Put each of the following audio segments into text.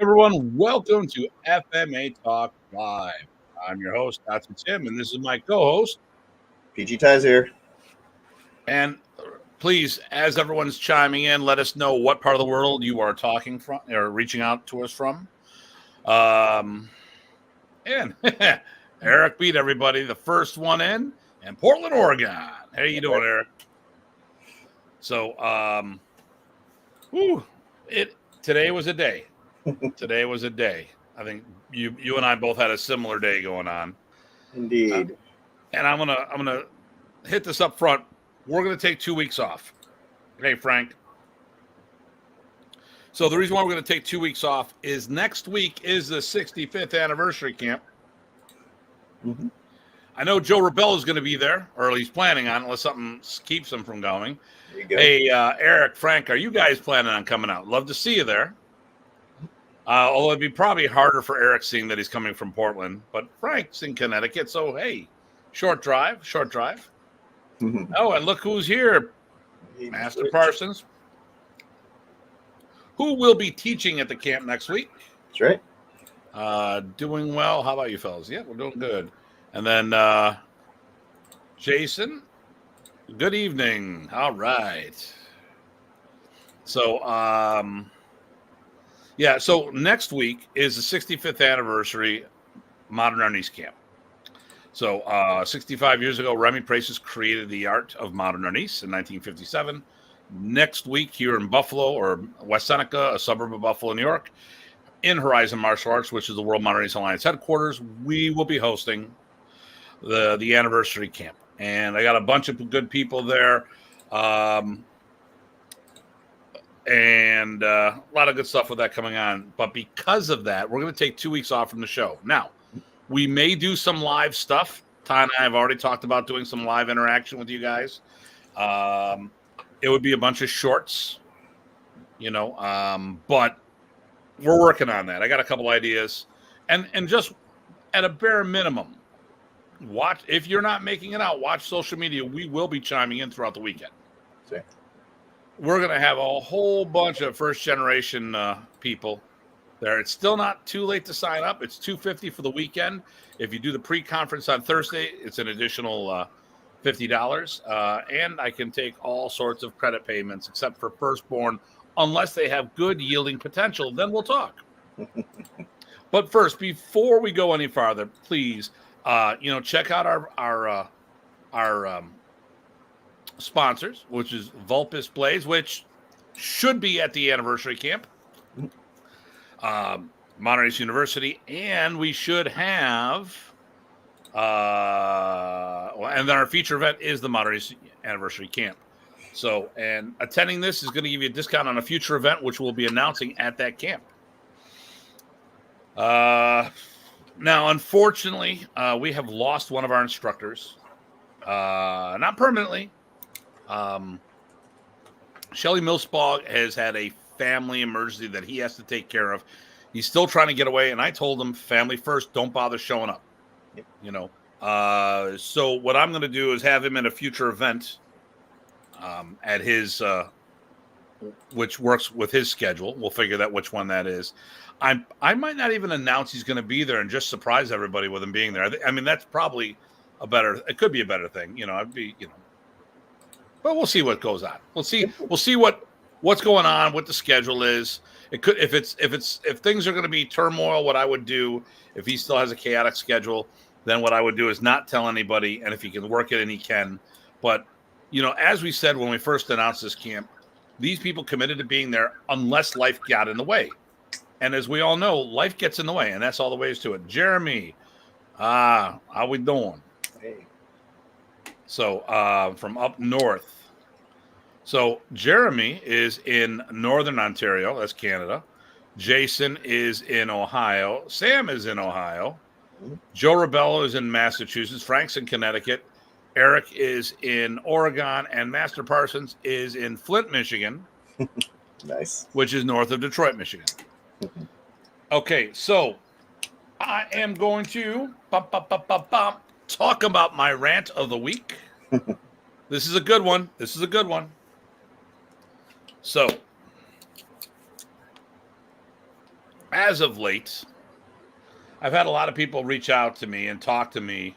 Everyone, welcome to FMA Talk Live. I'm your host, Datu Tim, and this is my co-host. PG Ties here. And please, as everyone's chiming in, let us know what part of the world you are talking from or reaching out to us from. And Eric beat everybody, the first one in Portland, Oregon. How you doing, Eric? So, today was a day. Today was a day. I think you and I both had a similar day going on. Indeed. And I'm gonna hit this up front. We're gonna take 2 weeks off. Hey, Frank. So the reason why we're gonna take 2 weeks off is next week is the 65th anniversary camp. Mm-hmm. I know Joe Rebell is going to be there, or he's planning on, unless something keeps him from going. There you go. Hey, Eric, Frank, are you guys planning on coming out? Love to see you there. Although it'd be probably harder for Eric seeing that he's coming from Portland, but Frank's in Connecticut, so hey, short drive. Mm-hmm. Oh, and look who's here, Master Parsons, who will be teaching at the camp next week. That's right. Doing well. How about you fellas? Yeah, we're doing good. And then Jason, good evening. All right. So, so next week is the 65th anniversary Modern Arnis camp. So 65 years ago, Remy Praces created the art of Modern Arnis in 1957. Next week here in Buffalo, or West Seneca, a suburb of Buffalo, New York, in Horizon Martial Arts, which is the World Modern Arnis Alliance headquarters, we will be hosting the anniversary camp. And I got a bunch of good people there. And a lot of good stuff with that coming on. But because of that, we're going to take 2 weeks off from the show. Now, we may do some live stuff. Ty and I have already talked about doing some live interaction with you guys. It would be a bunch of shorts, but we're working on that. I got a couple ideas. And just at a bare minimum, watch. If you're not making it out, watch social media. We will be chiming in throughout the weekend. Okay. We're going to have a whole bunch of first-generation people there. It's still not too late to sign up. It's $250 for the weekend. If you do the pre-conference on Thursday, it's an additional $50. And I can take all sorts of credit payments except for firstborn, unless they have good yielding potential. Then we'll talk. But first, before we go any farther, please, check out our sponsors, which is Vulpes Blades, which should be at the anniversary camp, Modernist University, and we should have, and then our feature event is the Modernist Anniversary Camp. So, and attending this is going to give you a discount on a future event, which we'll be announcing at that camp. Now, unfortunately, we have lost one of our instructors, not permanently. Shelly Millspaugh has had a family emergency that he has to take care of. He's still trying to get away, and I told him, family first, don't bother showing up. Yep. So what I'm going to do is have him in a future event at his, which works with his schedule. We'll figure out which one that is. I might not even announce he's going to be there and just surprise everybody with him being there. I mean, that's probably it could be a better thing. But we'll see what goes on. We'll see what's going on, what the schedule is. It could, if things are going to be turmoil, what I would do if he still has a chaotic schedule, then what I would do is not tell anybody. And if he can work it, and he can, but as we said, when we first announced this camp, these people committed to being there unless life got in the way. And as we all know, life gets in the way, and that's all the ways to it. Jeremy, how we doing? Hey. So from up north. So Jeremy is in Northern Ontario. That's Canada. Jason is in Ohio. Sam is in Ohio. Joe Rebello is in Massachusetts. Frank's in Connecticut. Eric is in Oregon. And Master Parsons is in Flint, Michigan. Nice. Which is north of Detroit, Michigan. Okay, so I am going to talk about my rant of the week. This is a good one. So as of late, I've had a lot of people reach out to me and talk to me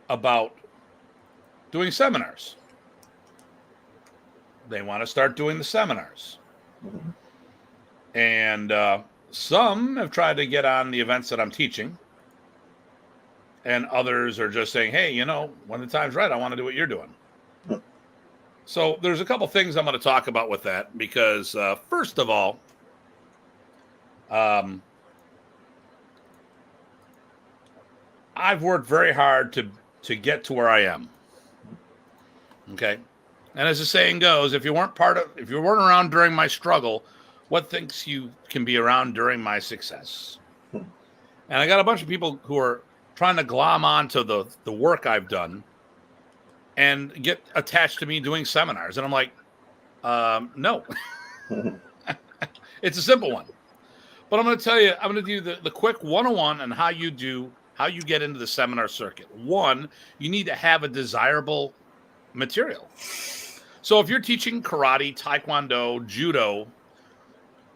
about doing seminars. They want to start doing the seminars. And some have tried to get on the events that I'm teaching. And others are just saying, hey, when the time's right, I want to do what you're doing. So there's a couple things I'm going to talk about with that because, first of all, I've worked very hard to get to where I am. Okay. And as the saying goes, if you weren't around during my struggle, what thinks you can be around during my success? And I got a bunch of people who are trying to glom onto the work I've done and get attached to me doing seminars. And I'm like, no. It's a simple one. But I'm going to tell you, I'm going to do the quick 101 on how you get into the seminar circuit. One, you need to have a desirable material. So if you're teaching karate, taekwondo, judo,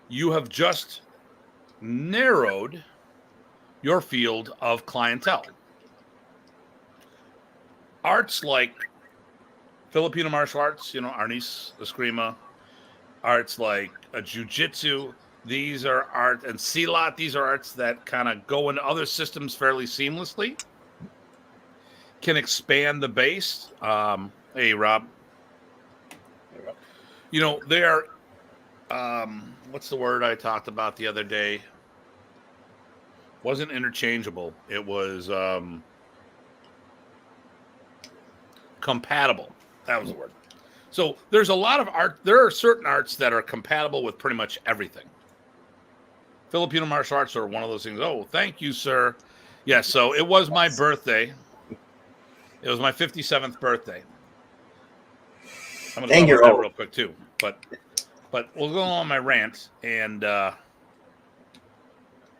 you have just narrowed your field of clientele. Arts like Filipino martial arts, Arnis, Eskrima, arts like jiu-jitsu, these are art, and silat, these are arts that kind of go into other systems fairly seamlessly, can expand the base. Hey, Rob. They are, what's the word I talked about the other day? Wasn't interchangeable. It was compatible. That was the word. So there's a lot of art. There are certain arts that are compatible with pretty much everything. Filipino martial arts are one of those things. Oh, thank you, sir. Yes, so it was my birthday. It was my 57th birthday. I'm going to talk about that real quick, too. But we'll go on my rant. And,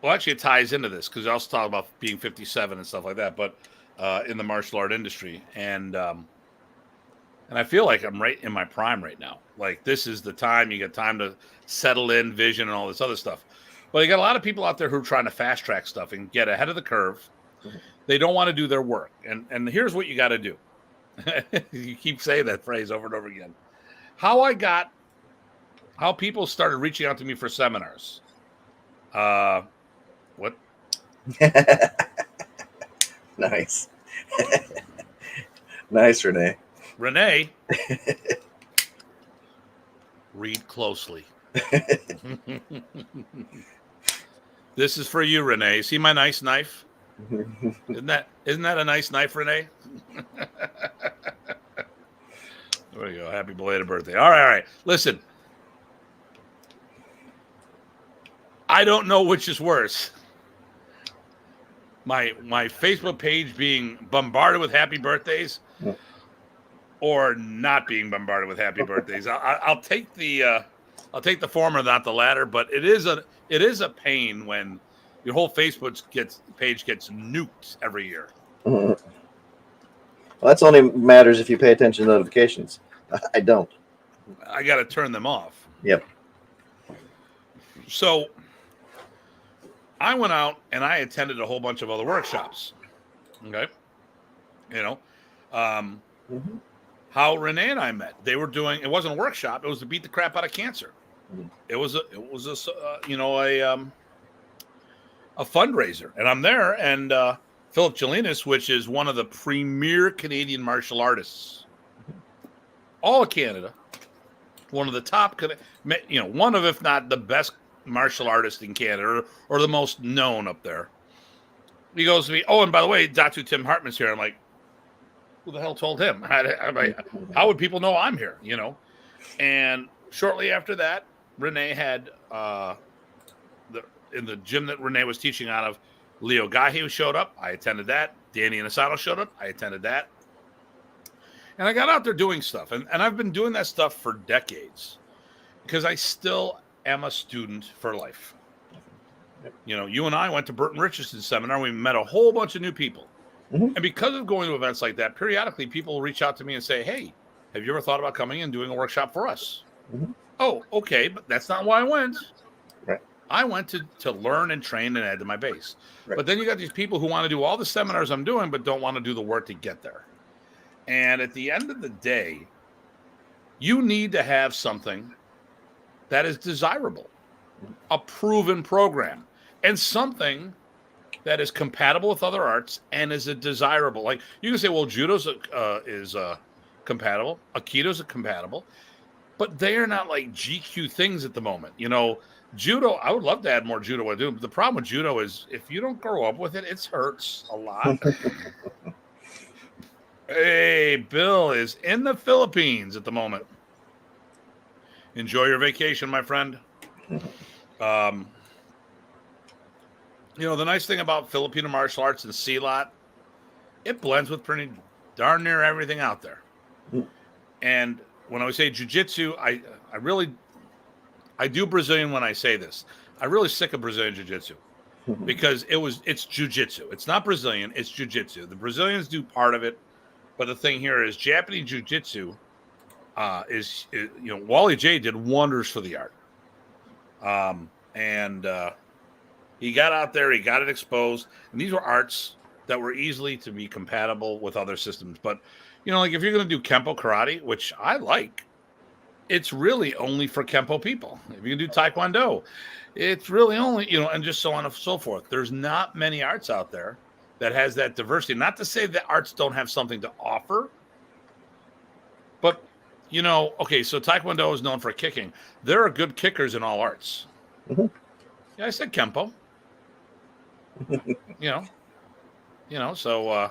actually, it ties into this because I also talk about being 57 and stuff like that, but in the martial art industry. And I feel like I'm right in my prime right now. Like, this is the time. You get time to settle in, vision, and all this other stuff. But you got a lot of people out there who are trying to fast track stuff and get ahead of the curve. They don't want to do their work. And here's what you got to do. You keep saying that phrase over and over again. How people started reaching out to me for seminars. What? Nice. Nice, Renee. Renee, read closely. This is for you, Renee. See my nice knife? Isn't that a nice knife, Renee? There we go. Happy belated birthday. All right. Listen, I don't know which is worse. My Facebook page being bombarded with happy birthdays, or not being bombarded with happy birthdays. I'll take the former, not the latter. But it is a pain when your whole Facebook page gets nuked every year. Well, that's only matters if you pay attention to notifications. I don't. I got to turn them off. Yep. So I went out and I attended a whole bunch of other workshops. Okay. How Renee and I met. They were doing, it wasn't a workshop. It was to beat the crap out of cancer. It was a fundraiser. And I'm there, and Philip Jelinas, which is one of the premier Canadian martial artists, all of Canada, one of the top, one of, if not the best martial artist in Canada, or the most known up there. He goes to me, oh, and by the way, Datu Hartman's here. I'm like, who the hell told him? How would people know I'm here? And shortly after that, Renee had in the gym that Renee was teaching out of, Leo Gahi showed up. I attended that. Danny Anasato showed up. I attended that. And I got out there doing stuff. And I've been doing that stuff for decades because I still am a student for life. You and I went to Burton Richardson's seminar. We met a whole bunch of new people. Mm-hmm. And because of going to events like that, periodically people will reach out to me and say, hey, have you ever thought about coming and doing a workshop for us? Mm-hmm. Oh, okay, but that's not why I went. Right. I went to learn and train and add to my base. Right. But then you got these people who want to do all the seminars I'm doing, but don't want to do the work to get there. And at the end of the day, you need to have something that is desirable, a proven program, and something that is compatible with other arts and is a desirable. Like you can say, well, judo's is compatible, aikido's compatible, but they are not like GQ things at the moment. You know, judo, I would love to add more judo. I do, but the problem with judo is if you don't grow up with it, it hurts a lot. Hey, Bill is in the Philippines at the moment. Enjoy your vacation, my friend. You know, the nice thing about Filipino martial arts and Silat, it blends with pretty darn near everything out there. And when I say jiu-jitsu, I do Brazilian when I say this. I'm really sick of Brazilian jiu-jitsu because it's jiu-jitsu. It's not Brazilian, it's jiu-jitsu. The Brazilians do part of it, but the thing here is Japanese jiu-jitsu is you know, Wally J did wonders for the art. He got out there, he got it exposed, and these were arts that were easily to be compatible with other systems. But, you know, like if you're going to do Kempo karate, which I like, it's really only for Kempo people. If you can do Taekwondo, it's really only, you know, and just so on and so forth. There's not many arts out there that has that diversity. Not to say that arts don't have something to offer, but, you know, okay, so Taekwondo is known for kicking. There are good kickers in all arts. Mm-hmm. Yeah, I said Kempo. you know, so,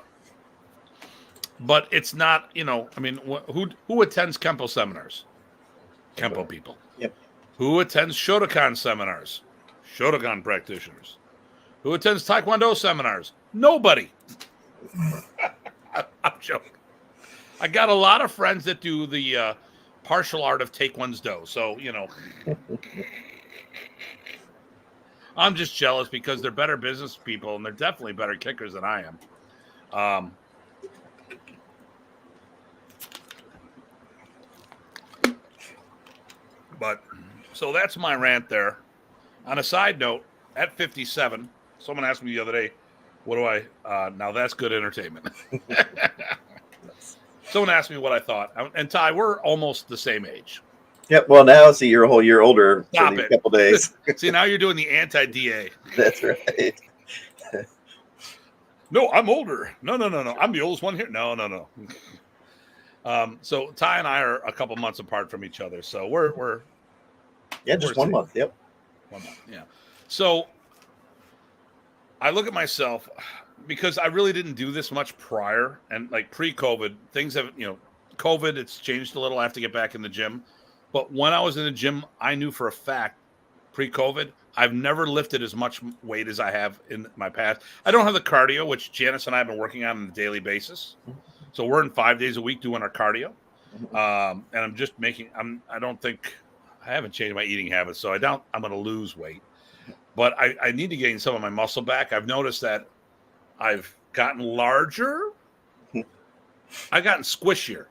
but it's not, you know, I mean, who attends Kempo seminars? Kempo people. Yep. Who attends Shotokan seminars? Shotokan practitioners. Who attends Taekwondo seminars? Nobody. I'm joking. I got a lot of friends that do the partial art of Taekwondo, so, you know. I'm just jealous because they're better business people and they're definitely better kickers than I am. But so that's my rant there. On a side note, at 57, someone asked me the other day, what do I, now that's good entertainment. Someone asked me what I thought. And Ty, we're almost the same age. Yep. Well, now see, you're a whole year older Stop for these it. couple days. See, now you're doing the anti-DA. That's right. No, I'm older. No. I'm the oldest one here. No. So Ty and I are a couple months apart from each other. So we're just 1 month. Yep. 1 month. Yeah. So I look at myself because I really didn't do this much prior, and like pre-COVID, things have, you know, COVID, it's changed a little. I have to get back in the gym. But when I was in the gym, I knew for a fact, pre-COVID, I've never lifted as much weight as I have in my past. I don't have the cardio, which Janice and I have been working on a daily basis. So we're in 5 days a week doing our cardio. And I'm just I haven't changed my eating habits, so I'm going to lose weight. But I need to gain some of my muscle back. I've noticed that I've gotten larger. I've gotten squishier.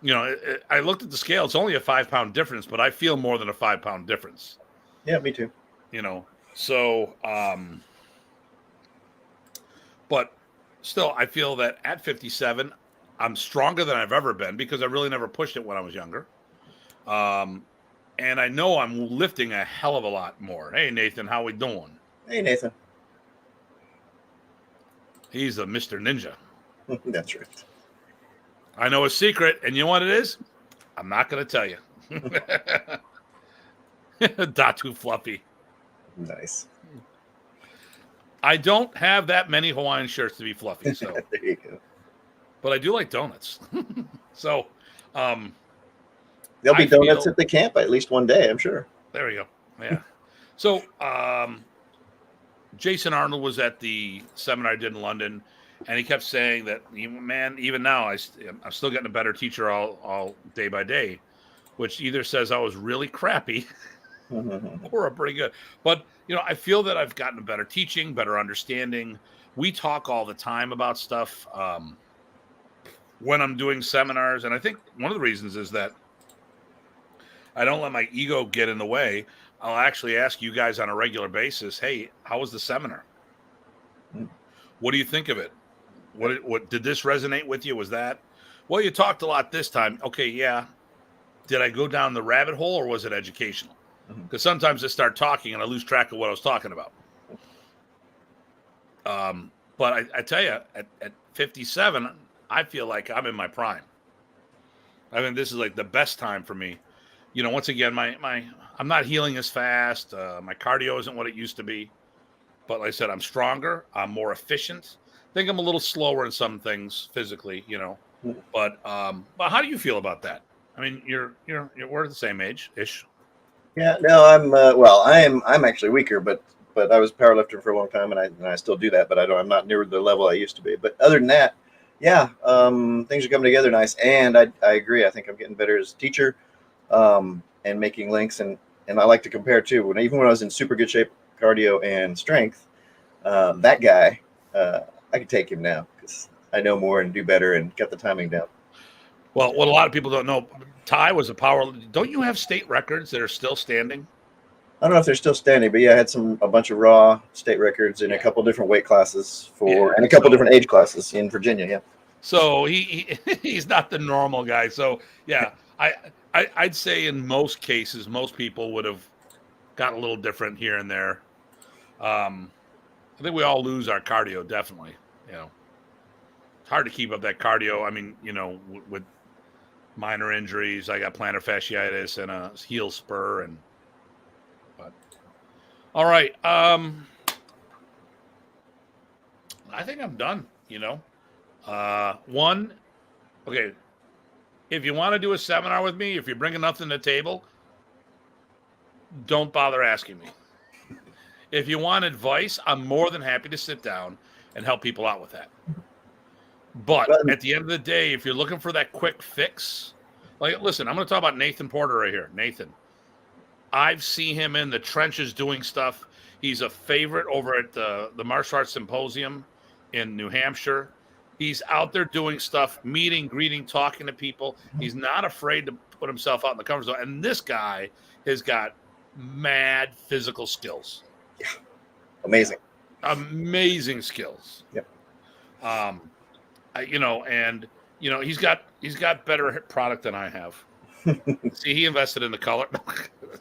You know, I looked at the scale. It's only a 5 pound difference, but I feel more than a 5 pound difference. Yeah, me too. You know, so, but still, I feel that at 57, I'm stronger than I've ever been because I really never pushed it when I was younger. And I know I'm lifting a hell of a lot more. Hey, Nathan, how we doing? Hey, Nathan. He's a Mr. Ninja. That's right. I know a secret, and you know what it is? I'm not going to tell you. Datu Fluffy. Nice. I don't have that many Hawaiian shirts to be fluffy, so There you go. but I do like donuts. So There'll be donuts at the camp at least one day, I'm sure. There we go. Yeah. So Jason Arnold was at the seminar I did in London, and he kept saying that, man, even now I'm still getting a better teacher all day by day, which either says I was really crappy or I'm pretty good. But, you know, I feel that I've gotten a better teaching, better understanding. We talk all the time about stuff when I'm doing seminars. And I think one of the reasons is that I don't let my ego get in the way. I'll actually ask you guys on a regular basis, hey, how was the seminar? What do you think of it? What did this resonate with you? Was that, well, you talked a lot this time. Okay, yeah. Did I go down the rabbit hole or was it educational? Because sometimes I start talking and I lose track of what I was talking about. But I tell you, at 57, I feel like I'm in my prime. I mean, this is like the best time for me. You know, once again, I'm not healing as fast. My cardio isn't what it used to be. But like I said, I'm stronger. I'm more efficient. I think I'm a little slower in some things physically, you know. But how do you feel about that? I mean, we're the same age ish. Yeah, no, I'm actually weaker, but I was a powerlifter for a long time, and I still do that, but I'm not near the level I used to be. But other than that, yeah, things are coming together nice, and I agree. I think I'm getting better as a teacher, and making links, and I like to compare too. Even when I was in super good shape, cardio and strength, that guy, I could take him now because I know more and do better and get the timing down. Well, what a lot of people don't know, Ty was a power. Don't you have state records that are still standing? I don't know if they're still standing, but yeah, I had a bunch of raw state records in a couple different weight classes and a couple different age classes in Virginia. Yeah. So he's not the normal guy. So yeah, I'd say in most cases, most people would have got a little different here and there. I think we all lose our cardio, definitely. You know, it's hard to keep up that cardio. I mean, you know, with minor injuries, I got plantar fasciitis and a heel spur, but all right. I think I'm done. You know, okay. If you want to do a seminar with me, if you're bringing nothing to the table, don't bother asking me. If you want advice, I'm more than happy to sit down and help people out with that. But at the end of the day, if you're looking for that quick fix, like, listen, I'm going to talk about Nathan Porter right here. Nathan, I've seen him in the trenches doing stuff. He's a favorite over at the Martial Arts Symposium in New Hampshire. He's out there doing stuff, meeting, greeting, talking to people. He's not afraid to put himself out in the comfort zone. And this guy has got mad physical skills. Yeah. Amazing skills. Yep. He's got better product than I have. See, he invested in the color.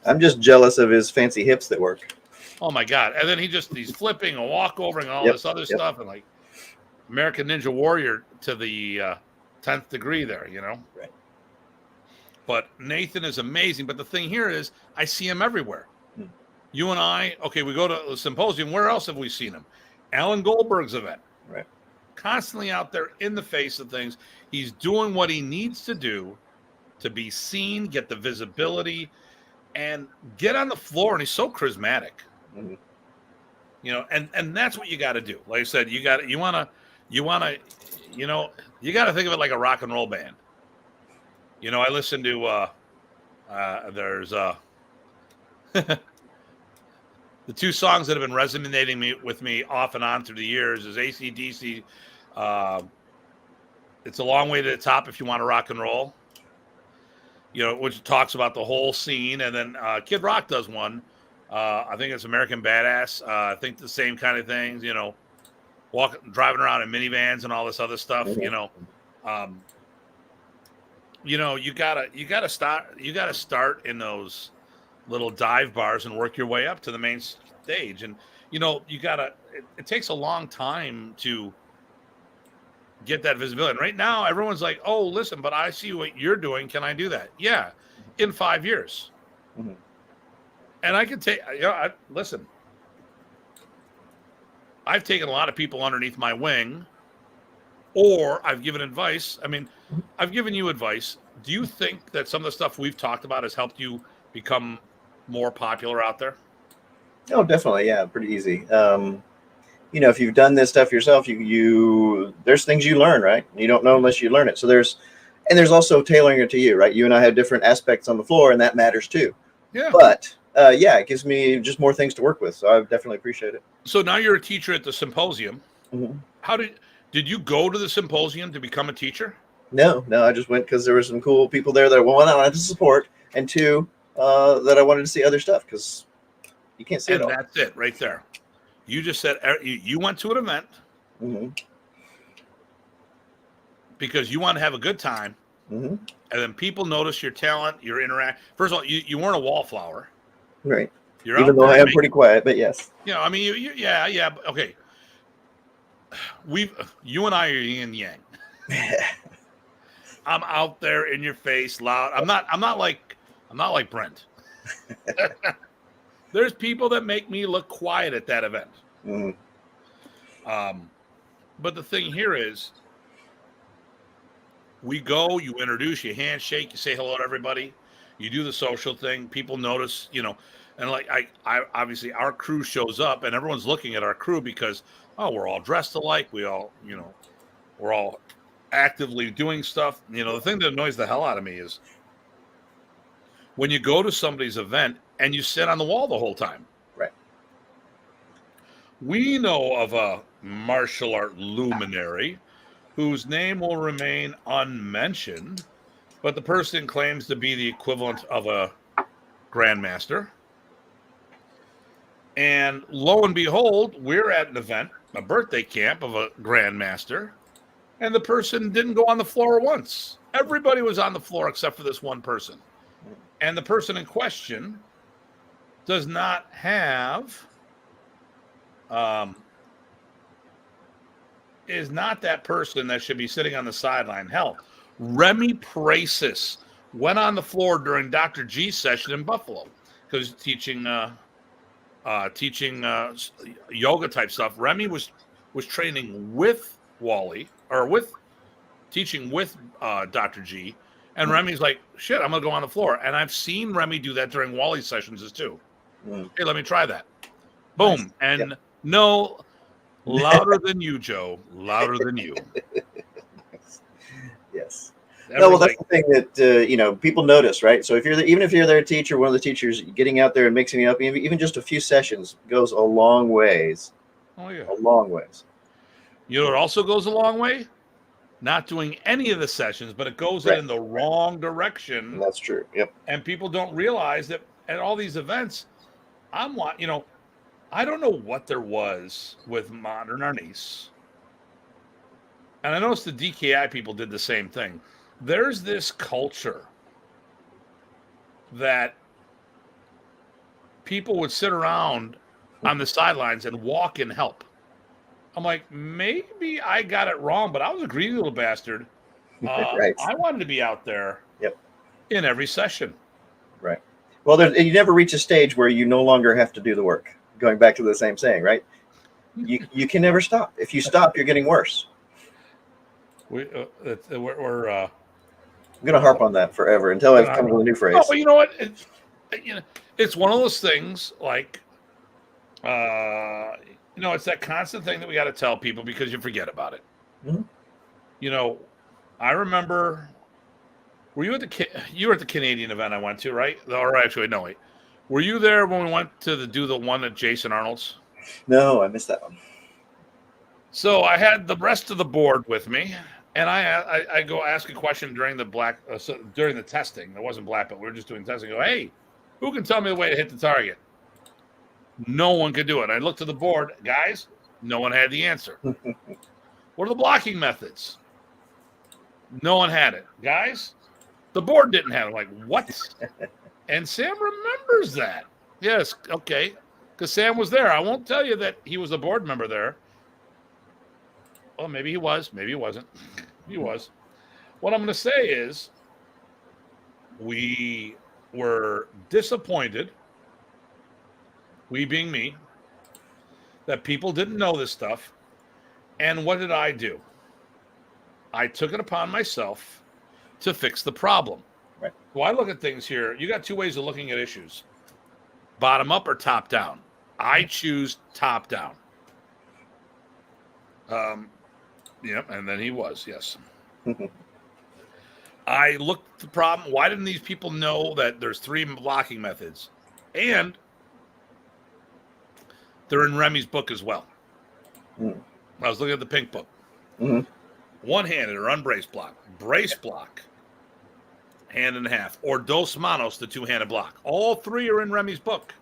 I'm just jealous of his fancy hips that work. Oh my God. And then he's flipping a walkover and all this other stuff, and like American Ninja Warrior to the 10th degree there, you know? Right. But Nathan is amazing. But the thing here is I see him everywhere. You and I, okay, we go to the symposium. Where else have we seen him? Alan Goldberg's event. Right. Constantly out there in the face of things. He's doing what he needs to do to be seen, get the visibility, and get on the floor. And he's so charismatic. Mm-hmm. You know, and that's what you got to do. Like I said, you want to think of it like a rock and roll band. You know, I listen to there's the two songs that have been resonating with me off and on through the years is AC/DC. It's a Long Way to the Top if you want to rock and roll. You know, which talks about the whole scene, and then Kid Rock does one. I think it's American Badass. I think the same kind of things. You know, driving around in minivans and all this other stuff. You know, you gotta start in those little dive bars and work your way up to the main stage. And, you know, it takes a long time to get that visibility. And right now, everyone's like, oh, listen, but I see what you're doing. Can I do that? Yeah. In 5 years. Mm-hmm. And I can take, listen, I've taken a lot of people underneath my wing, or I've given advice. I mean, I've given you advice. Do you think that some of the stuff we've talked about has helped you become more popular out there? Oh, definitely. Yeah. Pretty easy. You know, if you've done this stuff yourself, you there's things you learn, right? You don't know unless you learn it. So there's also tailoring it to you, right? You and I have different aspects on the floor, and that matters too. Yeah. But it gives me just more things to work with. So I definitely appreciate it. So now you're a teacher at the symposium. Mm-hmm. How did you go to the symposium to become a teacher? No, I just went because there were some cool people there that, one, I wanted to support, and two, that I wanted to see other stuff because You can't see it And all. that's it right there. You just said you went to an event because you want to have a good time, and then people notice your talent, your interact. First of all, you weren't a wallflower, right? You're Even out though there I am pretty quiet, but yes. I mean, yeah. Okay, you and I are yin and yang. I'm out there in your face, loud. I'm not like Brent. There's people that make me look quiet at that event. But the thing here is, we go, you introduce, you handshake, you say hello to everybody, you do the social thing. People notice, and like I obviously our crew shows up, and everyone's looking at our crew because we're all dressed alike. We all, we're all actively doing stuff. The thing that annoys the hell out of me is when you go to somebody's event and you sit on the wall the whole time. Right. We know of a martial art luminary whose name will remain unmentioned, but the person claims to be the equivalent of a grandmaster. And lo and behold, we're at an event, a birthday camp of a grandmaster, and the person didn't go on the floor once. Everybody was on the floor except for this one person. And the person in question does not have, is not that person that should be sitting on the sideline. Hell, Remy Pracis went on the floor during Dr. G's session in Buffalo because teaching yoga type stuff. Remy was training with Wally, or teaching with Dr. G, and Remy's like, shit, I'm gonna go on the floor. And I've seen Remy do that during Wally's sessions too. Hey, let me try that. Boom. Nice. And no, louder than you, Joe. Louder than you. Yes. No, well, that's the thing that people notice, right? So even if you're their teacher, one of the teachers, getting out there and mixing it up, even just a few sessions goes a long ways. Oh yeah, a long ways. You know, it also goes a long way. Not doing any of the sessions, but it goes in the wrong direction. That's true. Yep. And people don't realize that at all these events, I don't know what there was with Modern Arnis. And I noticed the DKI people did the same thing. There's this culture that people would sit around on the sidelines and walk and help. I'm like, maybe I got it wrong, but I was a greedy little bastard. Right. I wanted to be out there in every session. Right. Well, you never reach a stage where you no longer have to do the work. Going back to the same saying, right? You can never stop. If you stop, you're getting worse. We're I'm going to harp on that forever until I've come up with a new phrase. Oh, but you know what? It's one of those things like, it's that constant thing that we got to tell people because you forget about it. Mm-hmm. I remember, were you at the Canadian event I went to, right? Or actually, no, wait. Were you there when we went to do the one at Jason Arnold's? No, I missed that one. So I had the rest of the board with me, and I go ask a question during during the testing. It wasn't black, but we were just doing testing. I go, hey, who can tell me the way to hit the target? No one could do it. I looked at the board, guys. No one had the answer. What are the blocking methods? No one had it, guys. The board didn't have it. I'm like, what? And Sam remembers that. Yes, okay, because Sam was there. I won't tell you that he was a board member there. Well, maybe he was. Maybe he wasn't. He was. What I'm going to say is we were disappointed, we being me, that people didn't know this stuff. And what did I do? I took it upon myself to fix the problem. Right. So I look at things here. You got two ways of looking at issues: bottom up or top down. I choose top down. Yep, and then he was, yes. I looked at the problem. Why didn't these people know that there's 3 blocking methods? And they're in Remy's book as well. I was looking at the pink book. One-handed or unbraced block, brace block, hand and a half, or dos manos, the 2-handed block. All 3 are in Remy's book.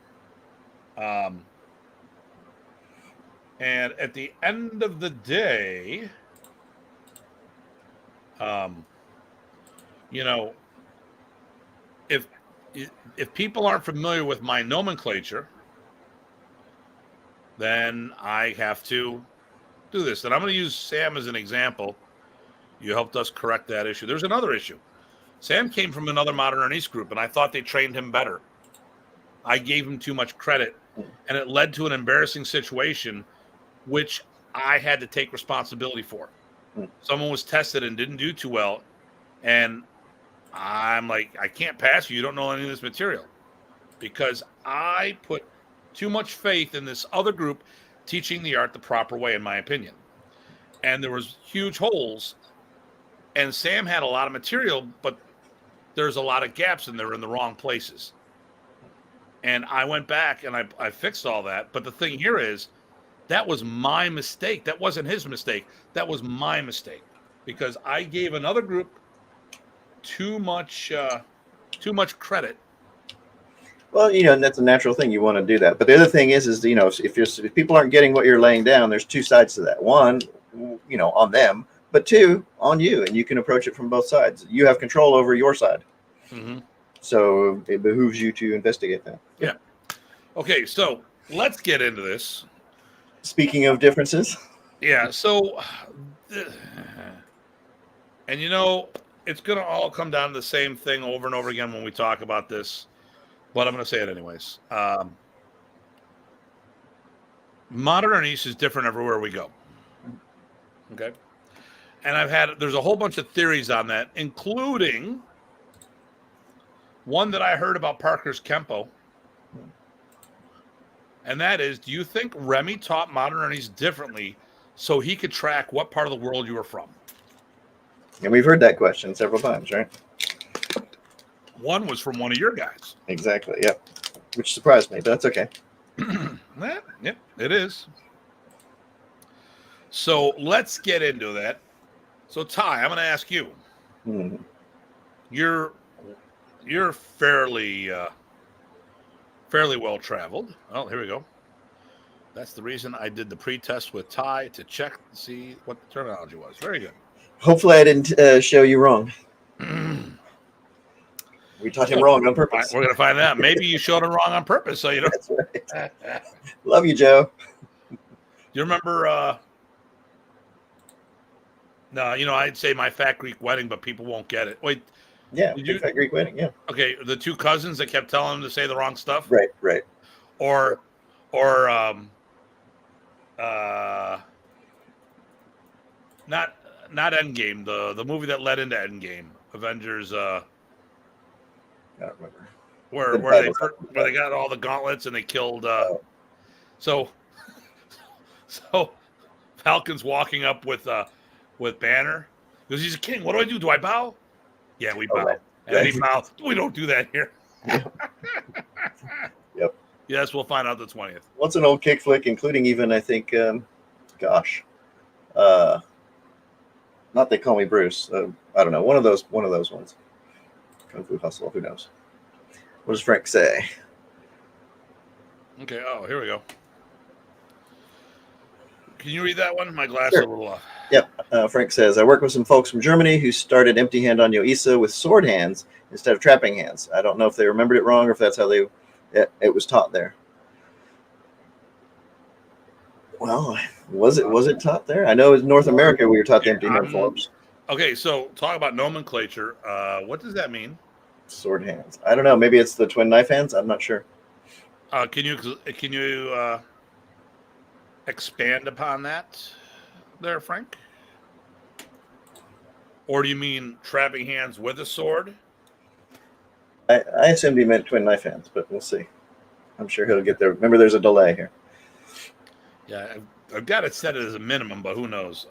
And at the end of the day, you know, if people aren't familiar with my nomenclature, then I have to do this. And I'm going to use Sam as an example. You helped us correct that issue. There's another issue. Sam came from another Modernist group, and I thought they trained him better. I gave him too much credit, and it led to an embarrassing situation, which I had to take responsibility for. Someone was tested and didn't do too well, and I'm like, I can't pass you. You don't know any of this material, because I put too much faith in this other group teaching the art the proper way, in my opinion. And there was huge holes, and Sam had a lot of material, but there's a lot of gaps, and they're in the wrong places. And I went back and I fixed all that. But the thing here is, that was my mistake. That wasn't his mistake. That was my mistake, because I gave another group too much credit. Well, and that's a natural thing. You want to do that. But the other thing is if people aren't getting what you're laying down, there's two sides to that. One, on them, but two, on you, and you can approach it from both sides. You have control over your side. Mm-hmm. So it behooves you to investigate that. Yeah. Okay, so let's get into this. Speaking of differences. Yeah, so, and it's going to all come down to the same thing over and over again when we talk about this, but I'm going to say it anyways. Modernist is different everywhere we go. Okay? And there's a whole bunch of theories on that, including one that I heard about Parker's Kempo. And that is, do you think Remy taught Modernist differently so he could track what part of the world you were from? And we've heard that question several times, right? One was from one of your guys. Exactly, yep. Which surprised me, but that's okay. Yep, it is. So let's get into that. So Ty, I'm going to ask you. Mm-hmm. You're fairly well traveled. Oh, here we go. That's the reason I did the pre-test with Ty, to check to see what the terminology was. Very good. Hopefully I didn't show you wrong. We taught him wrong on purpose. We're going to find out. Maybe you showed him wrong on purpose. So That's right. Love you, Joe. You remember? No, I'd say My Fat Greek Wedding, but people won't get it. Wait. Yeah, Fat Greek Wedding. Yeah. Okay, the two cousins that kept telling him to say the wrong stuff. Right. Or not Endgame, the movie that led into Endgame, Avengers. I don't remember. Where they got all the gauntlets and they killed. So Falcon's walking up with Banner because he's a king. What do I do? Do I bow? Yeah, we bow. Right. And he bows. We don't do that here. Yep. Yes, we'll find out the 20th. What's an old kick flick, including even, I think, not They Call Me Bruce. I don't know. One of those ones. Kung Fu Hustle. Who knows? What does Frank say? Okay. Oh, here we go. Can you read that one? My glasses Sure. are a little off. Yep. Frank says, I work with some folks from Germany who started empty hand on Yoisa with sword hands instead of trapping hands. I don't know if they remembered it wrong or if that's how it was taught there. Well, was it taught there? I know in North America we were taught the empty hand forms. Okay, so talk about nomenclature. What does that mean? Sword hands. I don't know. Maybe it's the twin knife hands. I'm not sure. Can you expand upon that there, Frank? Or do you mean trapping hands with a sword? I assumed he meant twin knife hands, but we'll see. I'm sure he'll get there. Remember, there's a delay here. Yeah, I've got it set as a minimum, but who knows?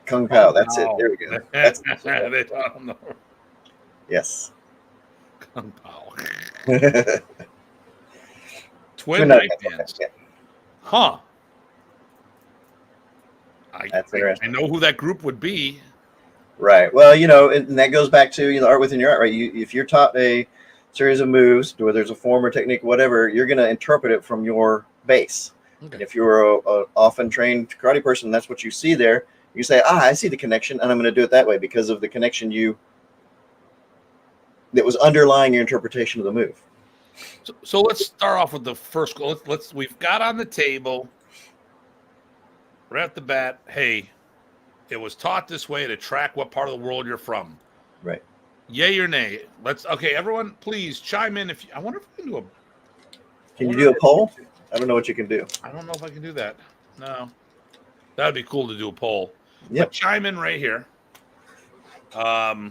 Kung Pao. That's it. There we go. That's they taught him the... Yes. Kung Pao. Twin knife hands. Yeah. Huh. That's interesting. I know who that group would be. Right. Well, and that goes back to art within your art, right? If you're taught a series of moves, whether it's a form or technique, whatever, you're going to interpret it from your base. Okay. And if you're a often trained karate person, that's what you see there. You say, I see the connection, and I'm going to do it that way because of the connection that was underlying your interpretation of the move. So let's start off with the first goal. We've got on the table right at the bat, hey, it was taught this way to track what part of the world you're from. Right. Yay or nay? Okay, everyone, please chime in. I wonder if we can do a. Can you do a poll? I don't know what you can do. I don't know if I can do that. No, that'd be cool to do a poll. Yep. But chime in right here. Well,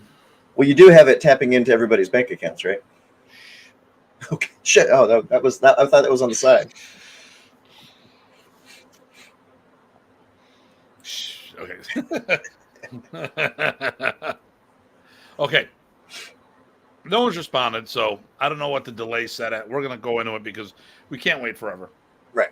you do have it tapping into everybody's bank accounts, right? Okay. Shit. Oh, that was not. I thought that was on the side. Okay. Okay. No one's responded, so I don't know what the delay set at. We're going to go into it because we can't wait forever. Right.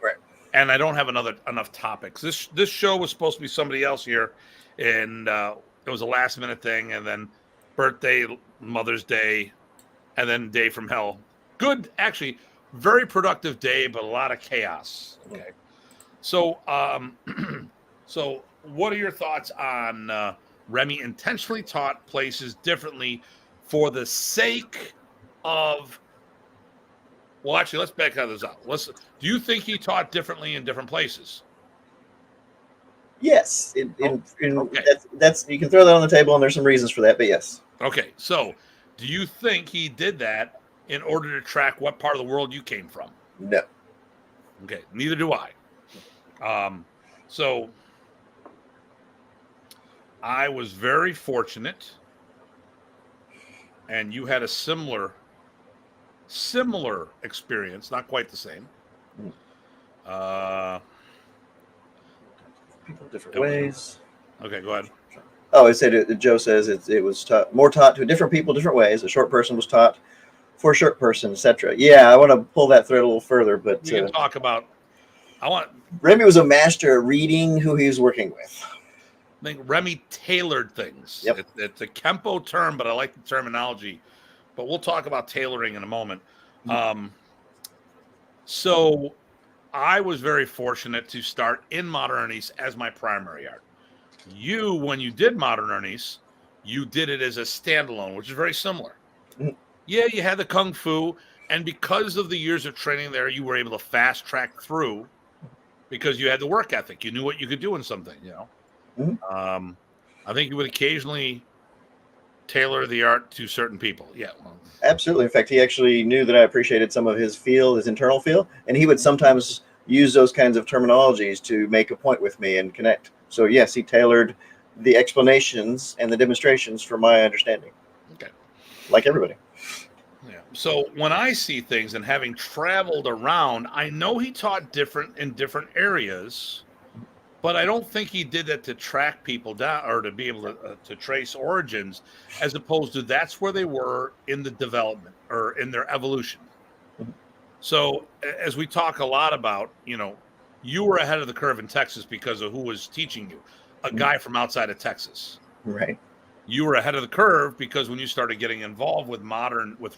And I don't have enough topics. This show was supposed to be somebody else here, and it was a last minute thing, and then birthday, Mother's Day, and then day from hell. Good, actually, very productive day, but a lot of chaos. Okay. So, so what are your thoughts on Remy intentionally taught places differently for the sake of? Well, actually, let's back this out. Do you think he taught differently in different places? Yes. Okay. That's you can throw that on the table, and there's some reasons for that, but yes. Okay. So, do you think he did that in order to track what part of the world you came from? No. Okay. Neither do I. So, I was very fortunate, and you had a similar experience, not quite the same. People different ways. Okay, go ahead. Oh, I said Joe says it was taught to different people different ways. A short person was taught for a short person, etc. Yeah, I want to pull that thread a little further, but we can talk about. Remy was a master at reading who he was working with. I think Remy tailored things. Yep. It's a Kempo term, but I like the terminology. But we'll talk about tailoring in a moment. So I was very fortunate to start in Modernist as my primary art. You, when you did Modernist, you did it as a standalone, which is very similar. Mm-hmm. Yeah, you had the Kung Fu, and because of the years of training there, you were able to fast track through because you had the work ethic. You knew what you could do in something, you know. Mm-hmm. I think you would occasionally tailor the art to certain people. Yeah. Well, absolutely. In fact, he actually knew that I appreciated some of his internal feel, and he would sometimes use those kinds of terminologies to make a point with me and connect. So yes, he tailored the explanations and the demonstrations for my understanding. Okay. Like everybody. Yeah. So when I see things and having traveled around, I know he taught different in different areas, but I don't think he did that to track people down or to be able to trace origins, as opposed to that's where they were in the development or in their evolution. So as we talk a lot about, you know, you were ahead of the curve in Texas because of who was teaching you, a guy from outside of Texas. Right. You were ahead of the curve because when you started getting involved with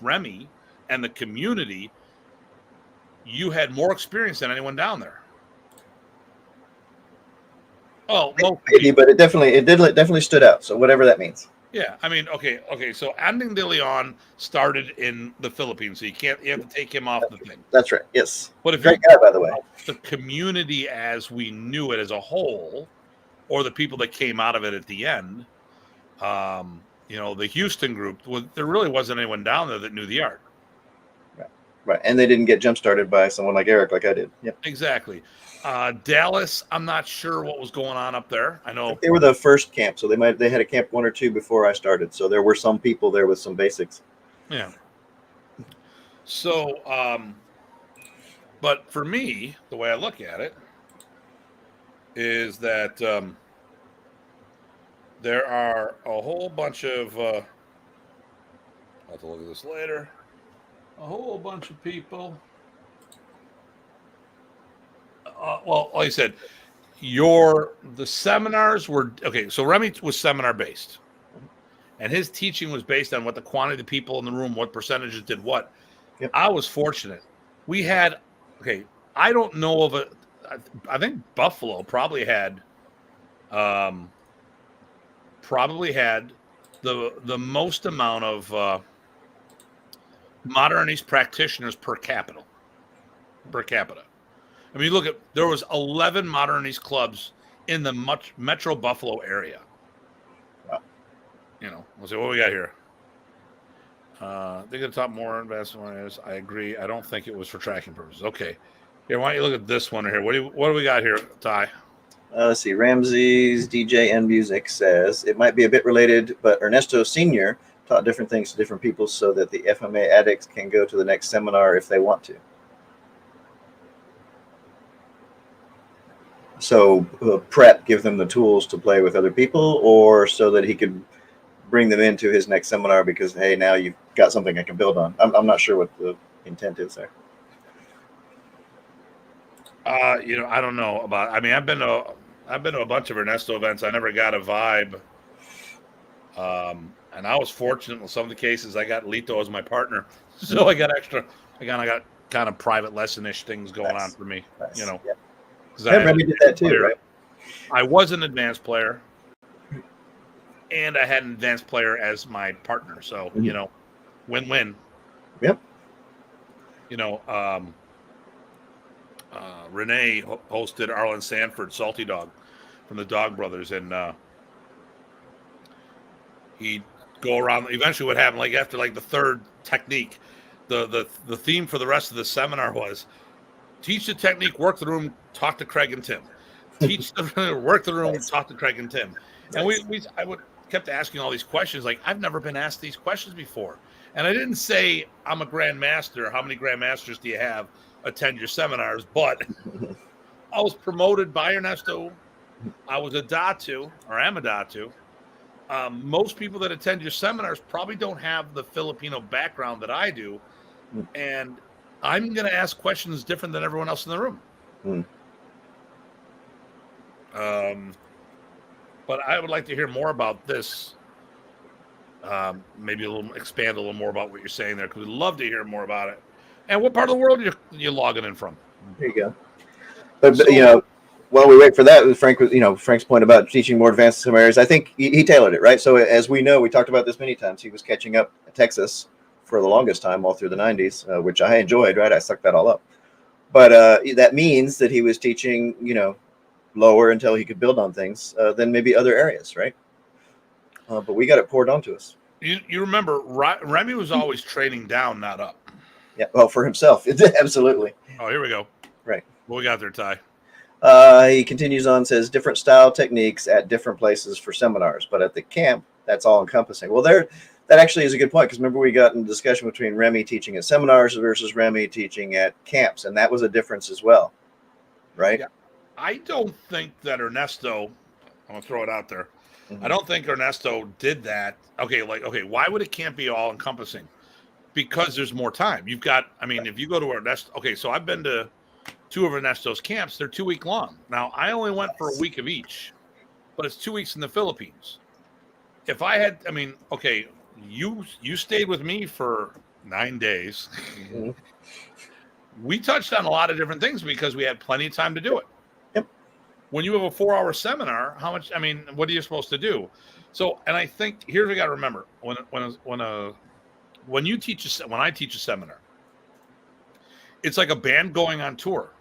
Remy and the community, you had more experience than anyone down there. Oh, maybe, but it definitely stood out. So whatever that means. Yeah, I mean, okay. So Anding de Leon started in the Philippines, so you have to take him off the thing. That's right. Yes. But if great guy, by the way. The community as we knew it as a whole, or the people that came out of it at the end, you know, the Houston group, there really wasn't anyone down there that knew the art. Right, and they didn't get jump started by someone like Eric, like I did. Yep. Exactly. Dallas, I'm not sure what was going on up there. I know they were the first camp, so they had a camp 1 or 2 before I started. So there were some people there with some basics. Yeah. So, but for me, the way I look at it is that there are a whole bunch of. I'll have to look at this later. A whole bunch of people. Well, like I said, the seminars were okay. So Remy was seminar based, and his teaching was based on what the quantity of people in the room, what percentages did what. Yep. I was fortunate. We had, I don't know of a, I think Buffalo probably had the most amount of Modernist practitioners per capita. I mean, look at, there was 11 Modernist clubs in the Metro Buffalo area. Wow. You know, we'll see what we got here. They could talk more investment. I agree. I don't think it was for tracking purposes. Okay. Here, why don't you look at this one here? What do we got here, Ty? Let's see. Ramsey's DJ and Music says it might be a bit related, but Ernesto Sr. taught different things to different people so that the FMA addicts can go to the next seminar if they want to. So prep, give them the tools to play with other people, or so that he could bring them into his next seminar because, hey, now you've got something I can build on. I'm not sure what the intent is there. You know, I don't know about. I mean, I've been to a bunch of Ernesto events. I never got a vibe. And I was fortunate in some of the cases. I got Lito as my partner, so I got extra. I got kind of private lesson-ish things going on for me. Nice. You know, yeah. Remy did that too, right? I was an advanced player, and I had an advanced player as my partner. So you know, win-win. Yep. You know, Renee hosted Arlen Sanford, Salty Dog, from the Dog Brothers, and he'd go around. Eventually, what happened, like after like the third technique, the theme for the rest of the seminar was teach the technique, work the room, talk to Craig and Tim. Teach the work the room, talk to Craig and Tim. And I kept asking all these questions. Like, I've never been asked these questions before. And I didn't say I'm a grandmaster. How many grandmasters do you have attend your seminars? But I was promoted by Ernesto. I was a Datu, or am a Datu. Most people that attend your seminars probably don't have the Filipino background that I do. And I'm going to ask questions different than everyone else in the room. But I would like to hear more about this. Maybe expand a little more about what you're saying there, because we'd love to hear more about it. And what part of the world you're logging in from? There you go. But you know, while we wait for that, Frank's point about teaching more advanced seminars, I think he tailored it, right? So as we know, we talked about this many times. He was catching up at Texas for the longest time, all through the 90s, which I enjoyed, right? I sucked that all up. But that means that he was teaching, lower until he could build on things than maybe other areas, right? But we got it poured onto us. You remember, Remy was always training down, not up. Yeah, well, for himself, absolutely. Oh, here we go. Right. What we got there, Ty? He continues on, says different style techniques at different places for seminars, but at the camp, that's all encompassing. Well, that actually is a good point, because remember we got in a discussion between Remy teaching at seminars versus Remy teaching at camps, and that was a difference as well, right? Yeah. I don't think that Ernesto, I'm going to throw it out there, I don't think Ernesto did that. Okay, why would a camp be all encompassing? Because there's more time. You've got, if you go to Ernesto, so I've been to 2 of Ernesto's camps. They're 2 week long. Now, I only went for a week of each, but it's 2 weeks in the Philippines. If I had, you stayed with me for 9 days. We touched on a lot of different things because we had plenty of time to do it. Yep. When you have a 4-hour seminar, how much, what are you supposed to do? So, and I think, here's what you got to remember. When I teach a seminar, it's like a band going on tour.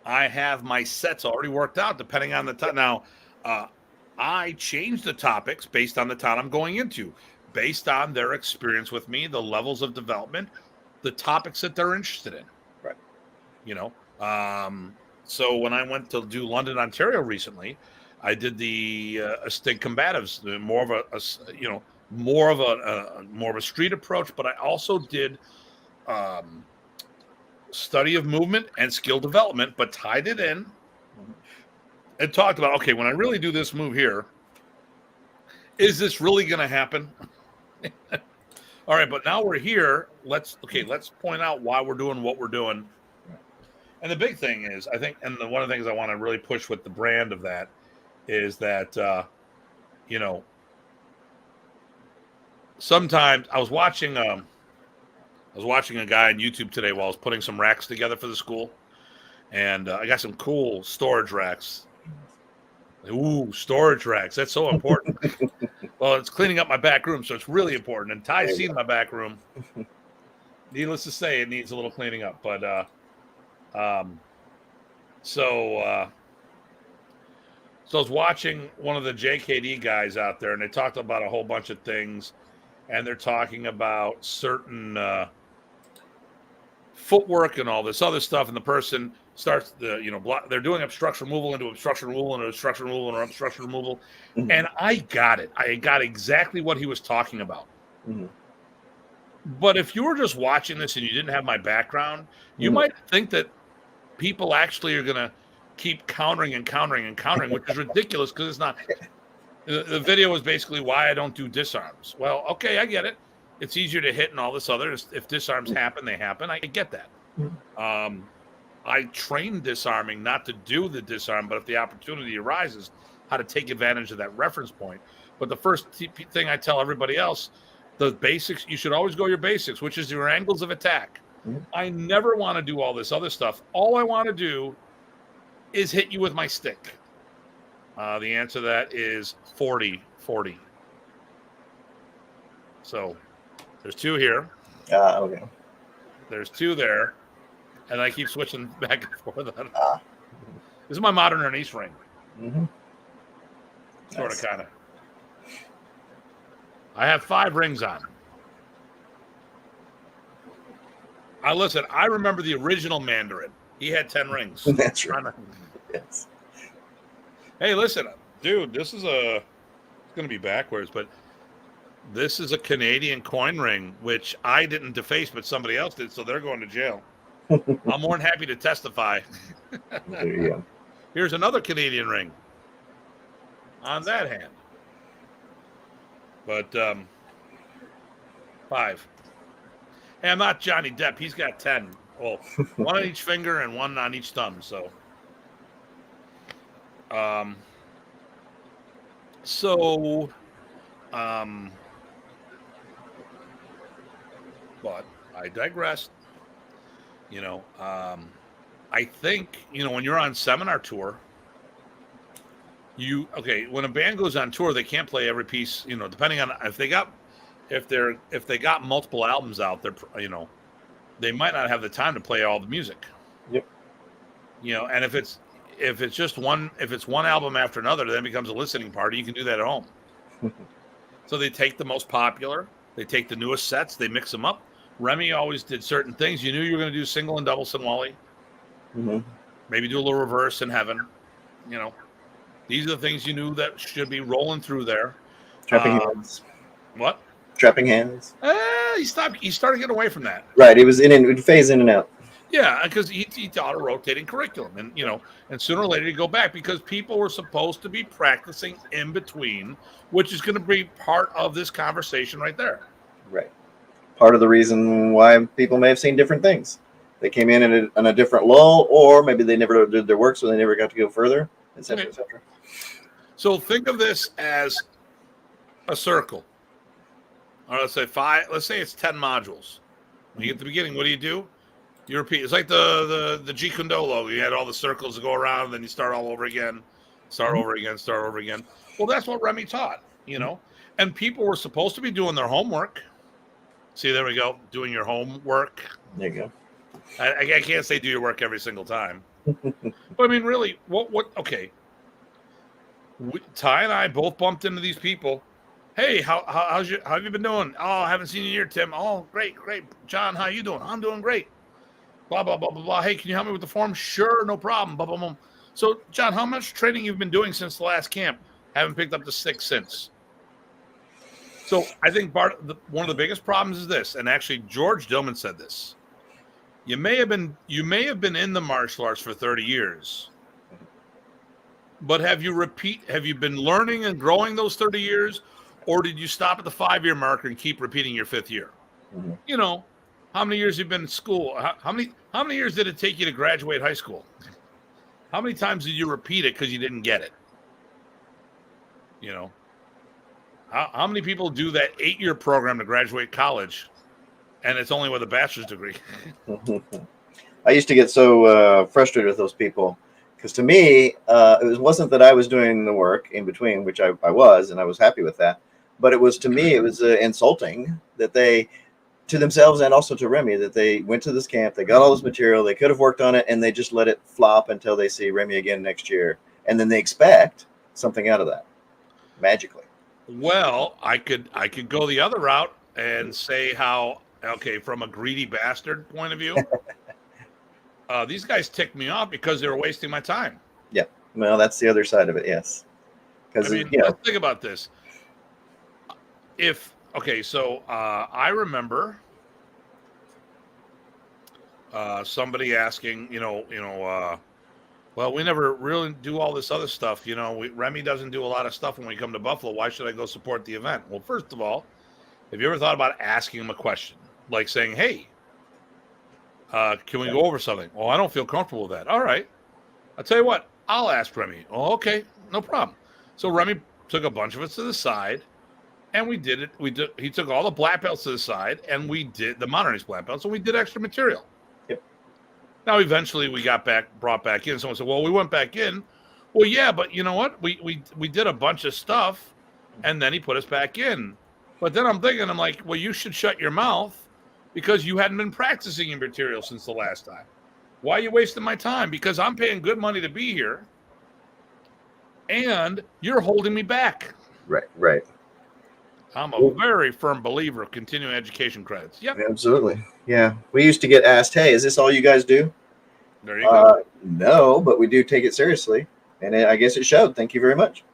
I have my sets already worked out depending on the time. Now, I change the topics based on the town I'm going into, based on their experience with me, the levels of development, the topics that they're interested in. Right. So when I went to do London, Ontario recently, I did the Astig combatives, more of a street approach, but I also did study of movement and skill development, but tied it in and talked about, when I really do this move here, is this really going to happen? All right, but now we're here. Let's point out why we're doing what we're doing. And the big thing is, I think, and one of the things I want to really push with the brand of that is that, sometimes I was watching a guy on YouTube today while I was putting some racks together for the school, and I got some cool storage racks. Ooh, storage racks. That's so important. Well, it's cleaning up my back room, so it's really important. And Ty's seen my back room. Needless to say, it needs a little cleaning up. But so I was watching one of the JKD guys out there, and they talked about a whole bunch of things, and they're talking about certain footwork and all this other stuff, and the person starts they're doing obstruction removal into obstruction removal into obstruction removal into obstruction removal, and I got it. I got exactly what he was talking about. But if you were just watching this and you didn't have my background, you might think that people actually are going to keep countering and countering and countering, which is ridiculous because it's not. The video is basically why I don't do disarms. Well, okay, I get it. It's easier to hit and all this other. If disarms happen, they happen. I get that. I train disarming not to do the disarm, but if the opportunity arises, how to take advantage of that reference point. But the first thing I tell everybody else, the basics, you should always go your basics, which is your angles of attack. I never want to do all this other stuff. All I want to do is hit you with my stick. The answer to that is 40-40. So there's 2 here. Okay. There's 2 there. And I keep switching back and forth. This is my modern Arnis ring. Sort of, kind of. I have 5 rings on. Listen, I remember the original Mandarin. He had 10 rings. That's right. Yes. Hey, listen, dude, this is it's going to be backwards, but this is a Canadian coin ring, which I didn't deface, but somebody else did, so they're going to jail. I'm more than happy to testify. There you go. Here's another Canadian ring on that hand. But 5. Hey, I'm not Johnny Depp. He's got 10. Well, 1 on each finger and 1 on each thumb. So, but I digress. I think, when you're on seminar tour, when a band goes on tour, they can't play every piece, depending on if they got multiple albums out there, they might not have the time to play all the music. Yep. And if it's just one album after another, then it becomes a listening party. You can do that at home. So they take the most popular, they take the newest sets, they mix them up. Remy always did certain things. You knew you were going to do single and double Sinwali. Maybe do a little reverse in heaven. These are the things you knew that should be rolling through there. Trapping hands. What? Trapping hands. He started getting away from that. Right. It would phase in and out. Yeah, because he taught a rotating curriculum, and and sooner or later you go back because people were supposed to be practicing in between, which is going to be part of this conversation right there. Right. Part of the reason why people may have seen different things. They came in a different lull, or maybe they never did their work, so they never got to go further, etc., etc. So think of this as a circle. Or let's say 5. Let's say it's 10 modules. When you get to the beginning, what do? You repeat. It's like the Jeet Kune Do logo. You had all the circles that go around, and then you start all over again, start over again. Well, that's what Remy taught, And people were supposed to be doing their homework. See, there we go. Doing your homework. There you go. I can't say do your work every single time. But I mean, really, what? Okay. Ty and I both bumped into these people. Hey, how have you been doing? Oh, I haven't seen you here, Tim. Oh, great. John, how you doing? I'm doing great. Blah, blah, blah, blah, blah. Hey, can you help me with the form? Sure, no problem. Blah, blah, blah. So, John, how much training you've been doing since the last camp? Haven't picked up the stick since. So I think one of the biggest problems is this, and actually George Dillman said this. You may have been in the martial arts for 30 years, but have you been learning and growing those 30 years, or did you stop at the 5-year marker and keep repeating your 5th year? How many years you've been in school? How many years did it take you to graduate high school? How many times did you repeat it because you didn't get it? How many people do that 8-year program to graduate college, and it's only with a bachelor's degree? I used to get so frustrated with those people because to me, wasn't that I was doing the work in between, which I was, and I was happy with that. But it was, to me, it was insulting that they, to themselves and also to Remy, that they went to this camp, they got all this material, they could have worked on it, and they just let it flop until they see Remy again next year. And then they expect something out of that magically. Well, I could go the other route and say how, okay, from a greedy bastard point of view, these guys ticked me off because they were wasting my time. Yeah. Well, that's the other side of it, yes. Because, I mean, let's think about this. I remember somebody asking, well, we never really do all this other stuff. Remy doesn't do a lot of stuff when we come to Buffalo. Why should I go support the event? Well, first of all, have you ever thought about asking him a question? Like saying, hey, can we go over something? Oh, I don't feel comfortable with that. All right. I'll tell you what, I'll ask Remy. Oh, okay, no problem. So Remy took a bunch of us to the side, and we did it. He took all the black belts to the side, and we did the Modernist black belts, and we did extra material. Yep. Now, eventually, we got brought back in. Someone said, well, we went back in. Well, yeah, but you know what? We did a bunch of stuff, and then he put us back in. But then I'm like, well, you should shut your mouth because you hadn't been practicing your material since the last time. Why are you wasting my time? Because I'm paying good money to be here, and you're holding me back. Right. I'm a very firm believer of continuing education credits. Yep. Absolutely. Yeah. We used to get asked, hey, is this all you guys do? There you go. No, but we do take it seriously. And I guess it showed. Thank you very much.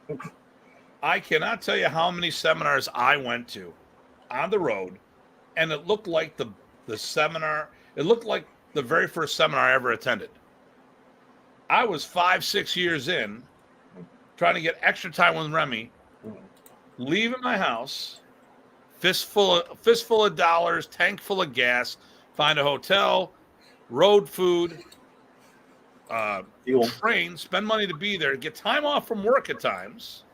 I cannot tell you how many seminars I went to on the road, and it looked like the seminar, it looked like the very first seminar I ever attended. I was 5-6 years in, trying to get extra time with Remy, leaving my house, fistful of dollars, tank full of gas, find a hotel, road food, train, spend money to be there, get time off from work at times,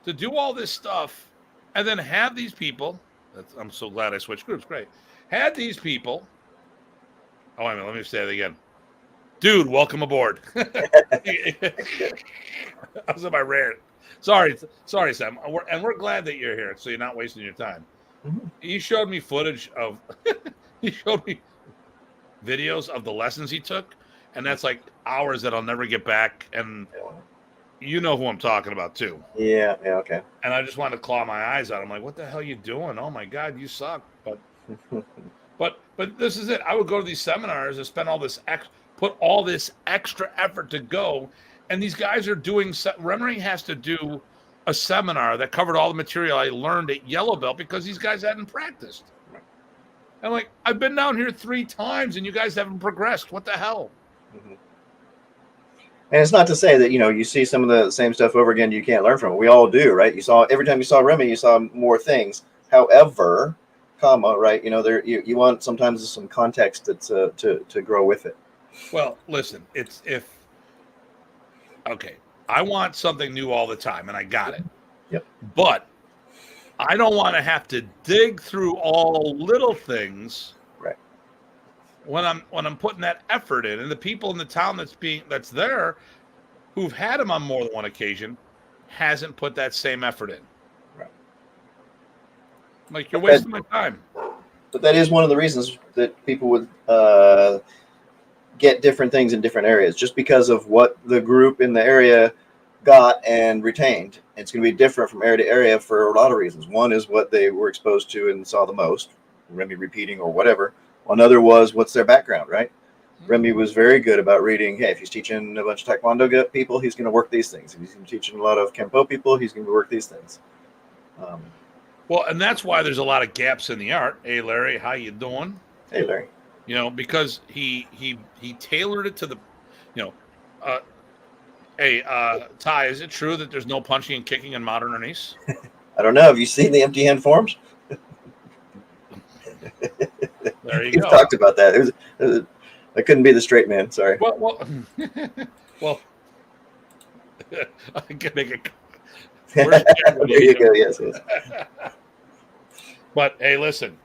to do all this stuff, and then have these people. I'm so glad I switched groups. Great. Had these people. Oh, wait a minute. Let me say it again. Dude, welcome aboard. I was in my rant. Sorry, Sam. We're glad that you're here, so you're not wasting your time. He showed me footage of. He showed me videos of the lessons he took, and that's like hours that I'll never get back. And you know who I'm talking about too. Yeah. Okay. And I just wanted to claw my eyes out. I'm like, what the hell are you doing? Oh my God, you suck. But this is it. I would go to these seminars and spend put all this extra effort to go. And these guys are doing, Remy has to do a seminar that covered all the material I learned at Yellow Belt because these guys hadn't practiced. I'm like, I've been down here 3 times and you guys haven't progressed. What the hell? And it's not to say that, you see some of the same stuff over again, you can't learn from it. We all do, right? Every time you saw Remy, you saw more things. However, right? There you want sometimes some context that's to grow with it. Well, listen, I want something new all the time, and I got it. Yep. But I don't want to have to dig through all little things. Right. When I'm putting that effort in, and the people in the town that's there, who've had him on more than one occasion, hasn't put that same effort in. Right. Like, you're wasting my time. But that is one of the reasons that people would get different things in different areas, just because of what the group in the area got and retained. It's going to be different from area to area for a lot of reasons. One is what they were exposed to and saw the most, Remy repeating or whatever. Another was what's their background, right? Remy was very good about reading. Hey, if he's teaching a bunch of Taekwondo people, he's going to work these things. If he's teaching a lot of Kempo people, he's going to work these things. Well, and that's why there's a lot of gaps in the art. Hey, Larry, how you doing? Hey, Larry. Because he tailored it to the, hey, Ty, is it true that there's no punching and kicking in modern Arnis? I don't know. Have you seen the empty hand forms? There you You've go. talked about that. I couldn't be the straight man. Sorry. Well, I can make it. We're sharing with There you Jim. go. Yes, yes. But hey, listen.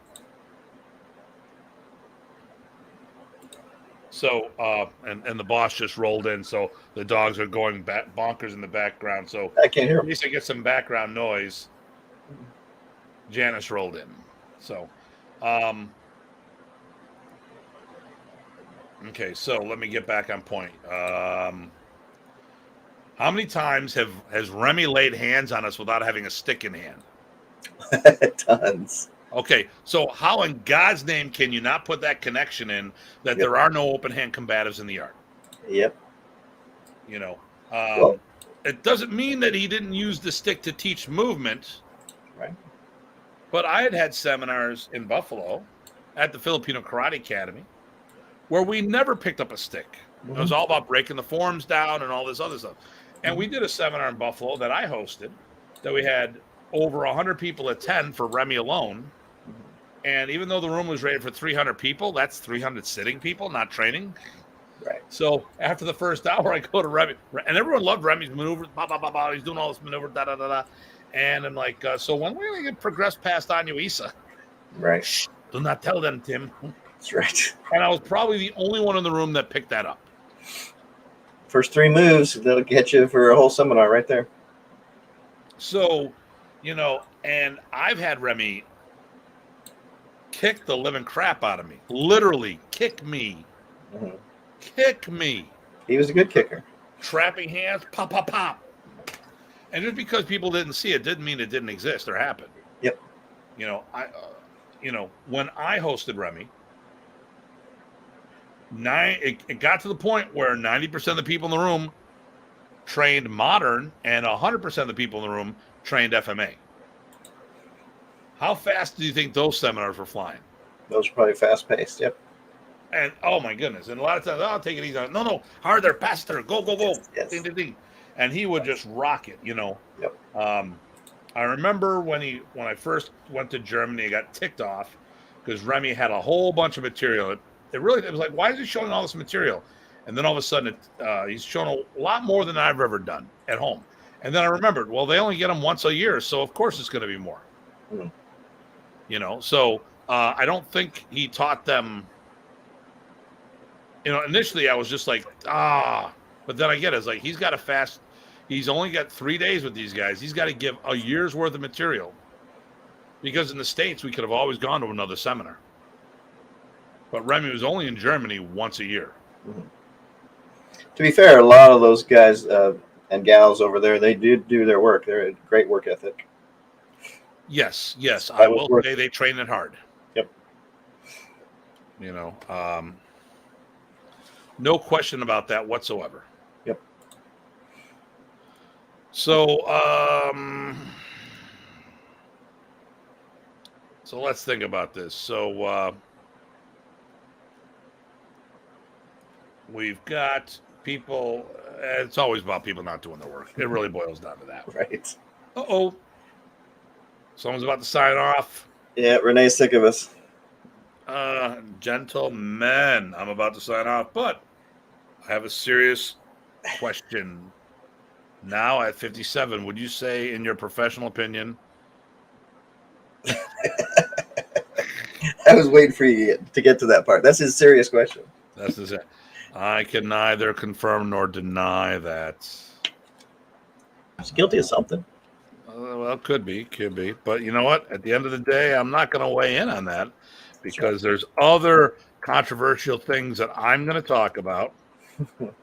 So, and the boss just rolled in, so the dogs are going back bonkers in the background. So, I can't hear at him. least I get some background noise. Janice rolled in. So, okay. So let me get back on point. How many times has Remy laid hands on us without having a stick in hand? Tons. Okay, so how in God's name can you not put that connection in that Yep. there are no open hand combatives in the yard? Yep. You know, Well, it doesn't mean that he didn't use the stick to teach movement. right. But I had seminars in Buffalo at the Filipino Karate Academy where we never picked up a stick. It was all about breaking the forms down and all this other stuff. And we did a seminar in Buffalo that I hosted that we had over 100 people attend for Remy alone. And even though the room was rated for 300 people, that's 300 sitting people, not training. Right. So after the first hour, I go to Remy, and everyone loved Remy's maneuvers. Bah, bah, bah, bah, he's doing all this maneuver, da da da da. And I'm like, so when are we going to get progressed past Anuisa? Right. Shh, do not tell them, Tim. That's right. And I was probably the only one in the room that picked that up. First 3 moves, that'll get you for a whole seminar right there. So, and I've had Remy kick the living crap out of me. Literally, kick me. Mm-hmm. Kick me. He was a good kicker. Trapping hands, pop, pop, pop. And just because people didn't see it didn't mean it didn't exist or happen. Yep. When I hosted Remy, it got to the point where 90% of the people in the room trained modern and 100% of the people in the room trained FMA. How fast do you think those seminars were flying? Those are probably fast paced. Yep. And oh my goodness. And a lot of times, I'll take it easy. No, harder, faster, go, go, go. Yes. Ding, ding, ding. And he would just rock it, Yep. I remember when I first went to Germany, I got ticked off because Remy had a whole bunch of material. It was like, why is he showing all this material? And then all of a sudden, he's shown a lot more than I've ever done at home. And then I remembered, well, they only get them once a year, so of course it's going to be more. So I don't think he taught them. Initially I was just like, but then I get it. It's like he's only got 3 days with these guys. He's got to give a year's worth of material. Because in the States, we could have always gone to another seminar. But Remy was only in Germany once a year. Mm-hmm. To be fair, a lot of those guys and gals over there, they do their work. They're a great work ethic. Yes. I will say they train it hard. Yep. No question about that whatsoever. Yep. So, so let's think about this. So, we've got people. It's always about people not doing their work. It really boils down to that. Right. Uh-oh. Someone's about to sign off. Yeah, Renee's sick of us. Gentlemen, I'm about to sign off, but I have a serious question. Now at 57, would you say, in your professional opinion? I was waiting for you to get to that part. That's his serious question. That's it. I can neither confirm nor deny that. He's guilty of something. Well, could be. But you know what? At the end of the day, I'm not going to weigh in on that because there's other controversial things that I'm going to talk about.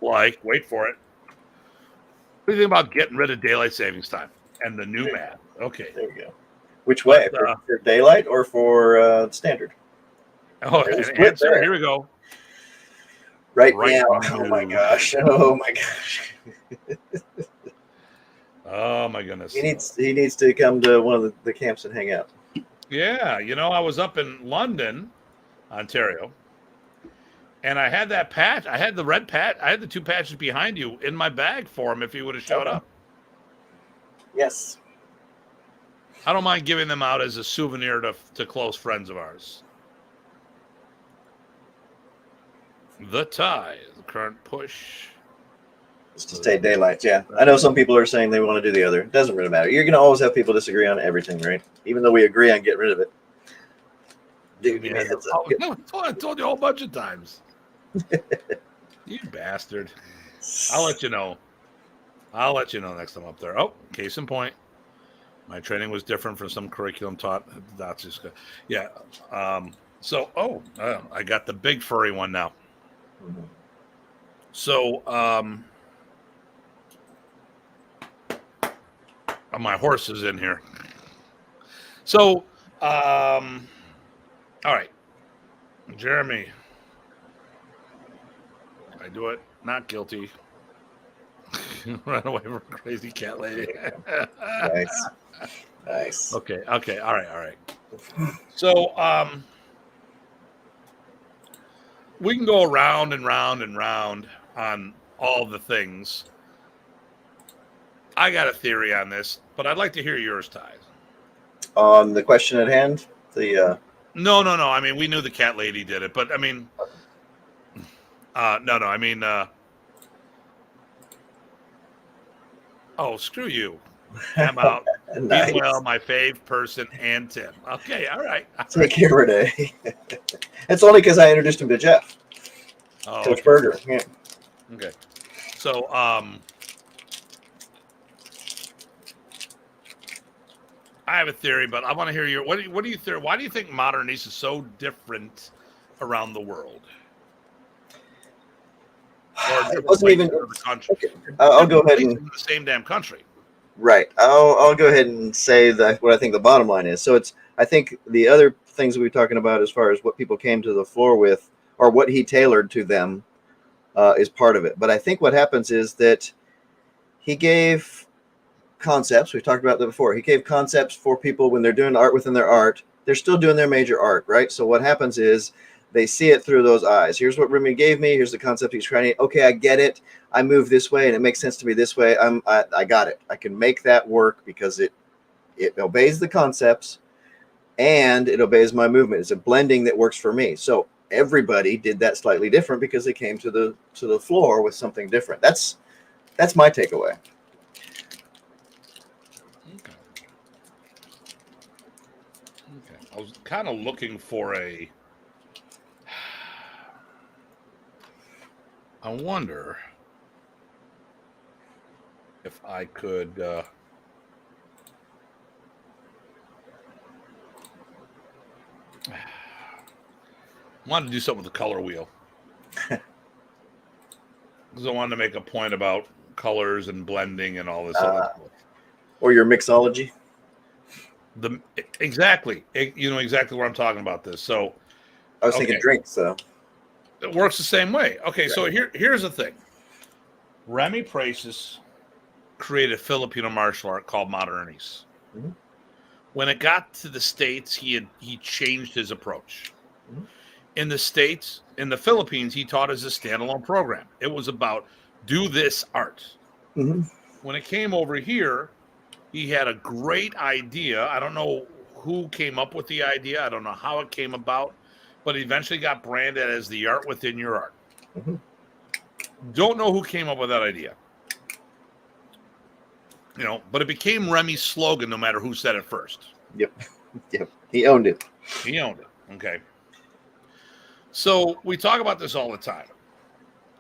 Like, wait for it. What do you think about getting rid of daylight savings time and the new math? Okay. There we go. Which way? For daylight or for standard? Oh, answer. Here we go. Right now. Oh my gosh. Oh my gosh. Oh my goodness. He needs to come to one of the camps and hang out. Yeah, I was up in London, Ontario, and I had that patch. I had the red patch. I had the 2 patches behind you in my bag for him if he would have showed up. Yes. I don't mind giving them out as a souvenir to close friends of ours. The tie, the current push. It's to stay daylight. Yeah, I know some people are saying they want to do the other. It doesn't really matter. You're going to always have people disagree on everything, right? Even though we agree on getting rid of it. Dude, give me a heads up. No, I told you a whole bunch of times. You bastard. I'll let you know. I'll let you know next time I'm up there. Oh, case in point. My training was different from some curriculum taught. That's just good. Yeah. I got the big furry one now. Mhm. So, my horse is in here. So, all right. Jeremy. I do it. Not guilty. Run away from a crazy cat lady. Nice. Okay. All right. So, we can go around and round and round on all the things. I got a theory on this, but I'd like to hear yours, Ty. On the question at hand, No. I mean, we knew the cat lady did it, but I mean, no. I mean, oh, screw you. I'm out. nice. Meanwhile, my fave person and Tim. Okay, all right. Take care, Renee. It's only because I introduced him to Jeff. Oh, Coach okay. Berger. Yeah. Okay. So, I have a theory, but I want to hear your. What do you think? Why do you think Modernist is so different around the world? Or It wasn't even the country. Okay. I'll go ahead and in the same damn country. right. I'll go ahead and say that what I think the bottom line is. So I think the other things we were talking about as far as what people came to the floor with or what he tailored to them is part of it. But I think what happens is that he gave concepts. We've talked about that before. He gave concepts for people when they're doing art within their art. They're still doing their major art, right? So what happens is they see it through those eyes. Here's what Remy gave me. Here's the concept he's trying to. Okay, I get it. I move this way, and it makes sense to me this way. I got it. I can make that work because it obeys the concepts, and it obeys my movement. It's a blending that works for me. So everybody did that slightly different because they came to the floor with something different. That's my takeaway. Okay. I was kind of looking for a. I wonder if I could. Wanted to do something with the color wheel because I wanted to make a point about colors and blending and all this other stuff. Or your mixology. Exactly. You know exactly what I'm talking about. This. So I was thinking drinks, so it works the same way. Okay, right. So here's the thing. Remy Pracis created a Filipino martial art called Modernist. Mm-hmm. When it got to the States, he changed his approach. Mm-hmm. In the States, in the Philippines, he taught as a standalone program. It was about do this art. Mm-hmm. When it came over here, he had a great idea. I don't know who came up with the idea. I don't know how it came about, but it eventually got branded as the art within your art. Mm-hmm. Don't know who came up with that idea. You know, but it became Remy's slogan no matter who said it first. Yep. He owned it. Okay. So we talk about this all the time.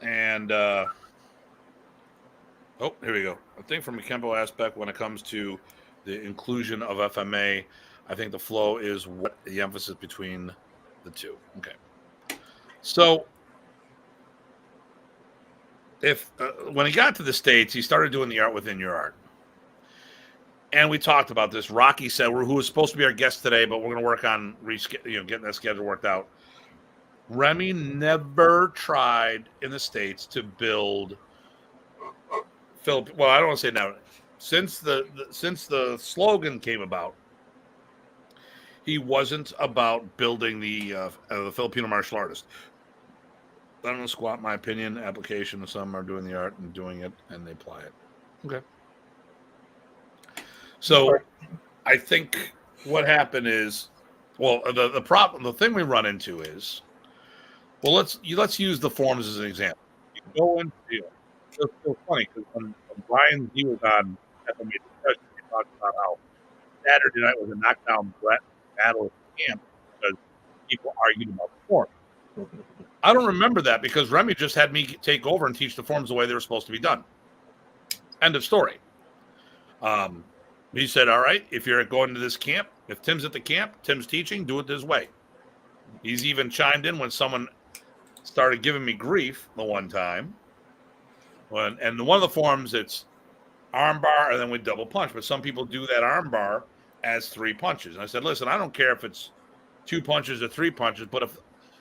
And, here we go. I think from a Kempo aspect, when it comes to the inclusion of FMA, I think the flow is what the emphasis between the two. Okay. So if when he got to the States, he started doing the art within your art. And we talked about this. Rocky said, who was supposed to be our guest today, but we're going to work on getting that schedule worked out. Remy never tried in the States to build Well, I don't want to say never. Since the slogan came about, he wasn't about building the Filipino martial artist. I don't know, squat my opinion. Application of some are doing the art and doing it, and they apply it. Okay. So I think what happened is, well, the problem, the thing we run into is, well, let's use the forms as an example. You go into It's so funny because when Brian he was on FMA discussion, he talked about how Saturday night was a knockdown battle at the camp because people argued about the form. I don't remember that because Remy just had me take over and teach the forms the way they were supposed to be done. End of story. He said, all right, if you're going to this camp, if Tim's at the camp, Tim's teaching, do it this way. He's even chimed in when someone started giving me grief the one time. And one of the forms, it's arm bar and then we double punch. But some people do that arm bar as 3 punches. And I said, listen, I don't care if it's 2 punches or 3 punches, but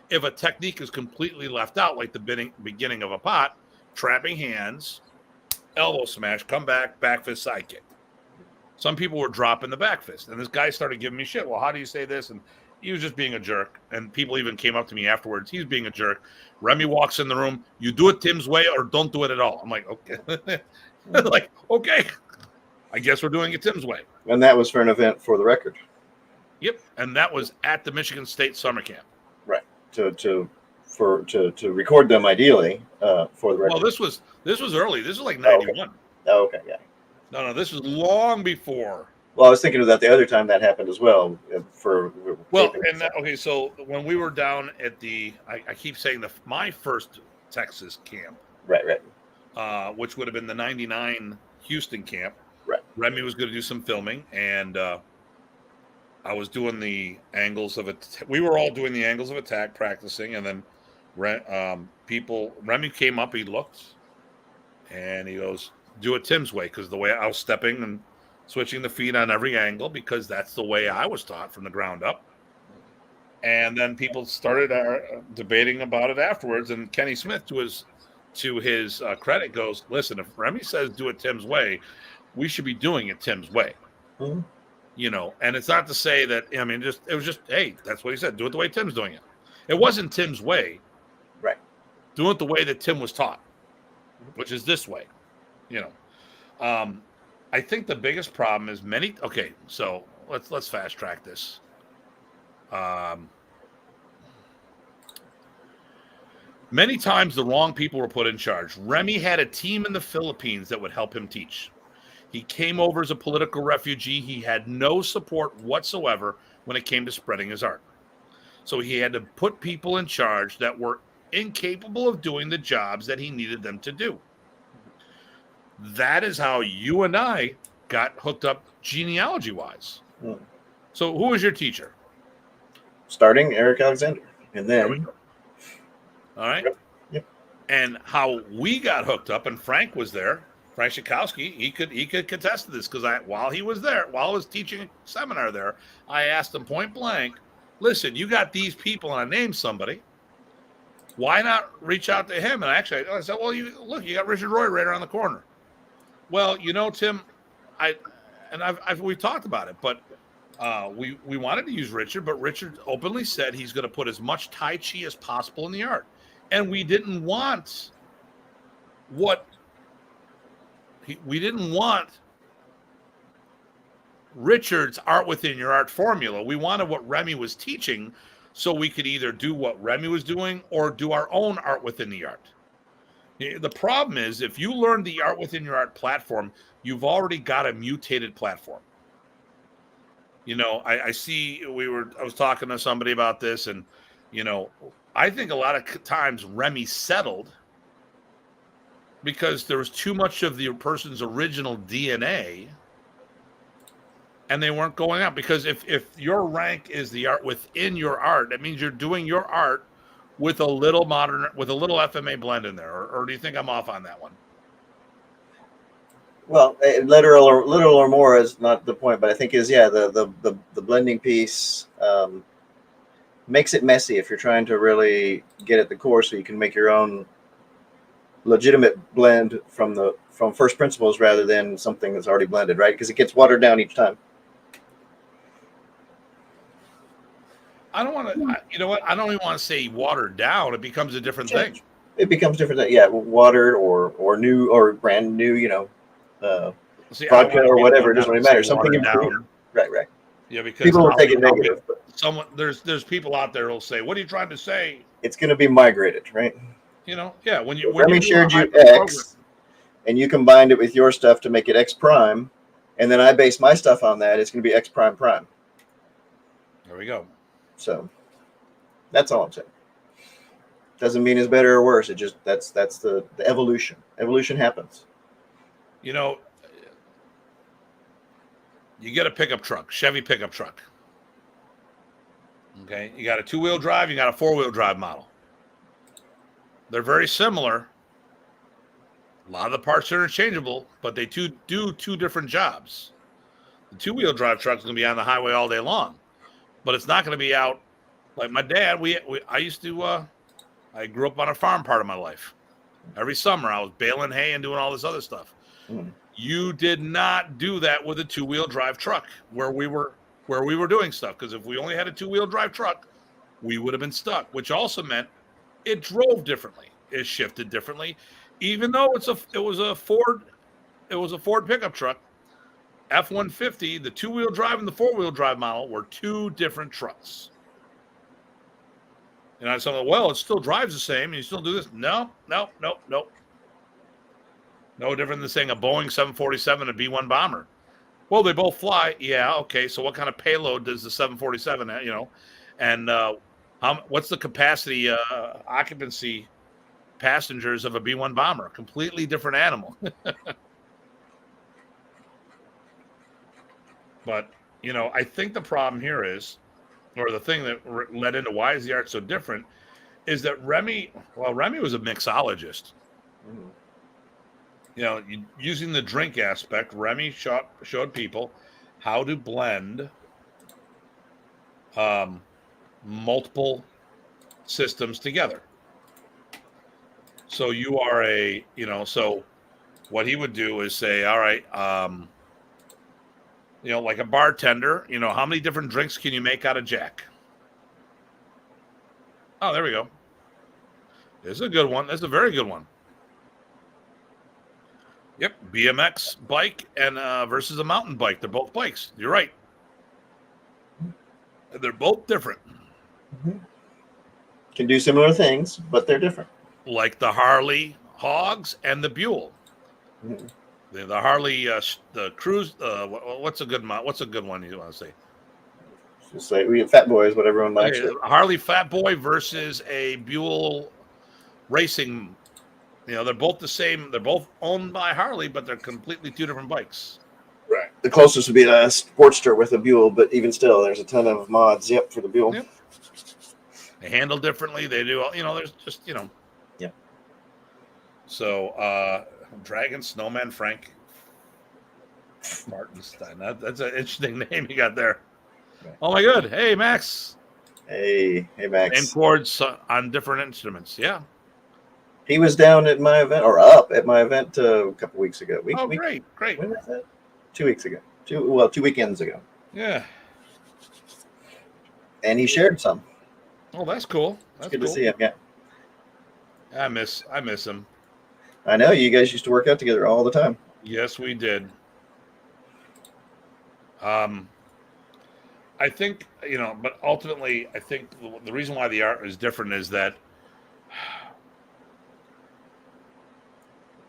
if a technique is completely left out, like the beginning of a pot, trapping hands, elbow smash, come back fist, side kick. Some people were dropping the back fist. And this guy started giving me shit. Well, how do you say this? And he was just being a jerk. And people even came up to me afterwards. He's being a jerk. Remy walks in the room. You do it Tim's way or don't do it at all. I'm like, okay. Like, okay. I guess we're doing it Tim's way. And that was for an event for the record. Yep. And that was at the Michigan State Summer Camp. Right. To record them ideally for the record. Well, this was early. This was like 91. Oh, okay, yeah. No, this was long before. Well, I was thinking of that the other time that happened as well. So when we were down at I keep saying my first Texas camp. Right. Which would have been the 99 Houston camp. Right. Remy was going to do some filming, and I was doing the angles of it. We were all doing the angles of attack, practicing, and then Remy came up, he looked, and he goes, do it Tim's way, because the way I was stepping and switching the feet on every angle, because that's the way I was taught from the ground up. And then people started debating about it afterwards, and Kenny Smith, to his credit, goes, listen, if Remy says do it Tim's way, we should be doing it Tim's way. Mm-hmm. You know, and it's not to say that, I mean, it was just, hey, that's what he said, do it the way Tim's doing it. It wasn't Tim's way. Right. Do it the way that Tim was taught, which is this way, you know. I think the biggest problem is so let's fast track this. Many times the wrong people were put in charge. Remy had a team in the Philippines that would help him teach. He came over as a political refugee. He had no support whatsoever when it came to spreading his art. So he had to put people in charge that were incapable of doing the jobs that he needed them to do. That is how you and I got hooked up genealogy-wise. Mm. So who was your teacher? Starting Eric Alexander. And then... All right. Yep. And how we got hooked up, and Frank was there. Frank Shikowski, he could contest to this, because while he was there, while I was teaching a seminar there, I asked him point blank, listen, you got these people, and I named somebody. Why not reach out to him? And actually, I said, well, you got Richard Roy right around the corner. Well, you know, Tim, we've talked about it, but we wanted to use Richard, but Richard openly said he's going to put as much Tai Chi as possible in the art. And we didn't want Richard's art within your art formula. We wanted what Remy was teaching, so we could either do what Remy was doing or do our own art within the art. The problem is, if you learn the art within your art platform, you've already got a mutated platform. You know, I was talking to somebody about this, and, you know, I think a lot of times Remy settled because there was too much of the person's original DNA, and they weren't going out. Because if your rank is the art within your art, that means you're doing your art with a little FMA blend in there. Or do you think I'm off on that one? Well, little or more is not the point, but I think the blending piece makes it messy if you're trying to really get at the core, so you can make your own legitimate blend from first principles rather than something that's already blended, right? Because it gets watered down each time. I don't want to. You know what? I don't even want to say watered down. It becomes a different thing. It becomes different. Yeah, watered or new or brand new. You know. Vodka or whatever, it doesn't really matter. Something improved. Right. Yeah, because people will take it negative. There's people out there who'll say, "What are you trying to say?" It's going to be migrated, right? You know, yeah. When Remy shared you X, and you combined it with your stuff to make it X prime, and then I base my stuff on that, it's going to be X prime prime. There we go. So that's all I'm saying. Doesn't mean it's better or worse. It just that's the evolution. Evolution happens. You know, you get a pickup truck, Chevy pickup truck. Okay, you got a 2-wheel drive, you got a 4-wheel drive model. They're very similar. A lot of the parts are interchangeable, but they do two different jobs. The 2-wheel drive truck is going to be on the highway all day long, but it's not going to be out. Like my dad, I grew up on a farm part of my life. Every summer I was baling hay and doing all this other stuff. Mm. You did not do that with a 2-wheel drive truck where we were doing stuff, because if we only had a 2-wheel drive truck, we would have been stuck, which also meant it drove differently. It shifted differently. Even though it was a Ford pickup truck, F-150, the 2-wheel drive and the 4-wheel drive model were two different trucks. And I said, well, it still drives the same, and you still do this. No. No different than saying a Boeing 747 and a B-1 bomber. Well, they both fly. Yeah, okay. So what kind of payload does the 747 have, And what's the capacity, occupancy, passengers of a B-1 bomber? Completely different animal. But, I think the problem here is, or the thing that led into why is the art so different, is that Remy was a mixologist. Mm. Using the drink aspect, Remy showed people how to blend multiple systems together. So you are so what he would do is say, all right, like a bartender, how many different drinks can you make out of Jack? Oh, there we go. This is a good one. That's a very good one. Yep, BMX bike and versus a mountain bike. They're both bikes. You're right. They're both different. Mm-hmm. Can do similar things, but they're different. Like the Harley Hogs and the Buell. Mm-hmm. The Harley, the Cruise. What's a good one you want to say? Just like we have Fat Boys, what everyone likes. Okay, Harley Fat Boy versus a Buell Racing. They're both the same. They're both owned by Harley, but they're completely two different bikes. Right. The closest would be a Sportster with a Buell, but even still, there's a ton of mods. Yep, for the Buell. Yep. They handle differently. They do. There's just. Yep. So, Dragon Snowman Frank Martinstein. That's an interesting name you got there. Right. Oh my God! Hey Max. Hey Max. Same chords on different instruments. Yeah. He was down at my event, or up at my event a couple weeks ago. Great. When was that? 2 weeks ago. 2 weekends ago. Yeah. And he shared some. Oh, that's cool. That's good cool to see him. Yeah. I miss him. I know you guys used to work out together all the time. Yes, we did. I think, but ultimately, I think the reason why the art is different is that,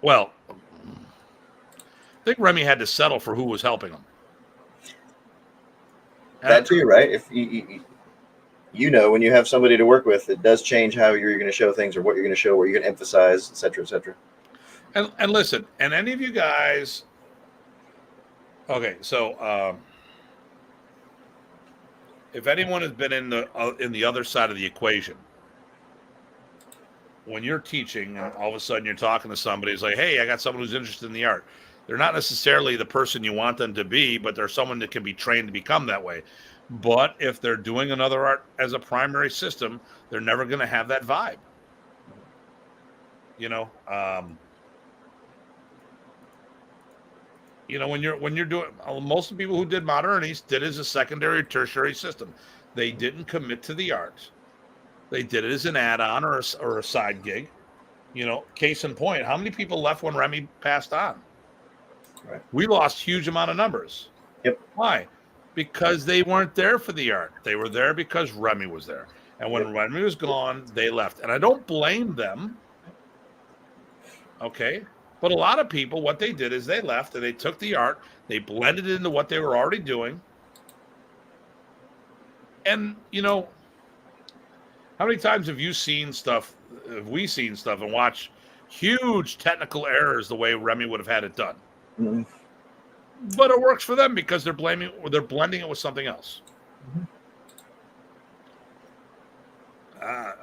well, I think Remy had to settle for who was helping him. That too, right? If when you have somebody to work with, it does change how you're going to show things, or what you're going to show, what you're going to emphasize, et cetera, et cetera. And listen, and any of you guys, okay, so if anyone has been in the other side of the equation, when you're teaching and all of a sudden you're talking to somebody, it's like, hey, I got someone who's interested in the art. They're not necessarily the person you want them to be, but they're someone that can be trained to become that way. But if they're doing another art as a primary system, they're never going to have that vibe. When you're doing, most of the people who did Modernist did it as a secondary or tertiary system. They didn't commit to the art. They did it as an add-on or a side gig. Case in point, how many people left when Remy passed on? Right. We lost huge amount of numbers. Yep. Why? Because they weren't there for the art. They were there because Remy was there. And when Remy was gone, they left. And I don't blame them. Okay. But a lot of people, what they did is they left and they took the art, they blended it into what they were already doing. And, how many times have we seen stuff and watched huge technical errors the way Remy would have had it done? Mm-hmm. But it works for them because they're blending it with something else.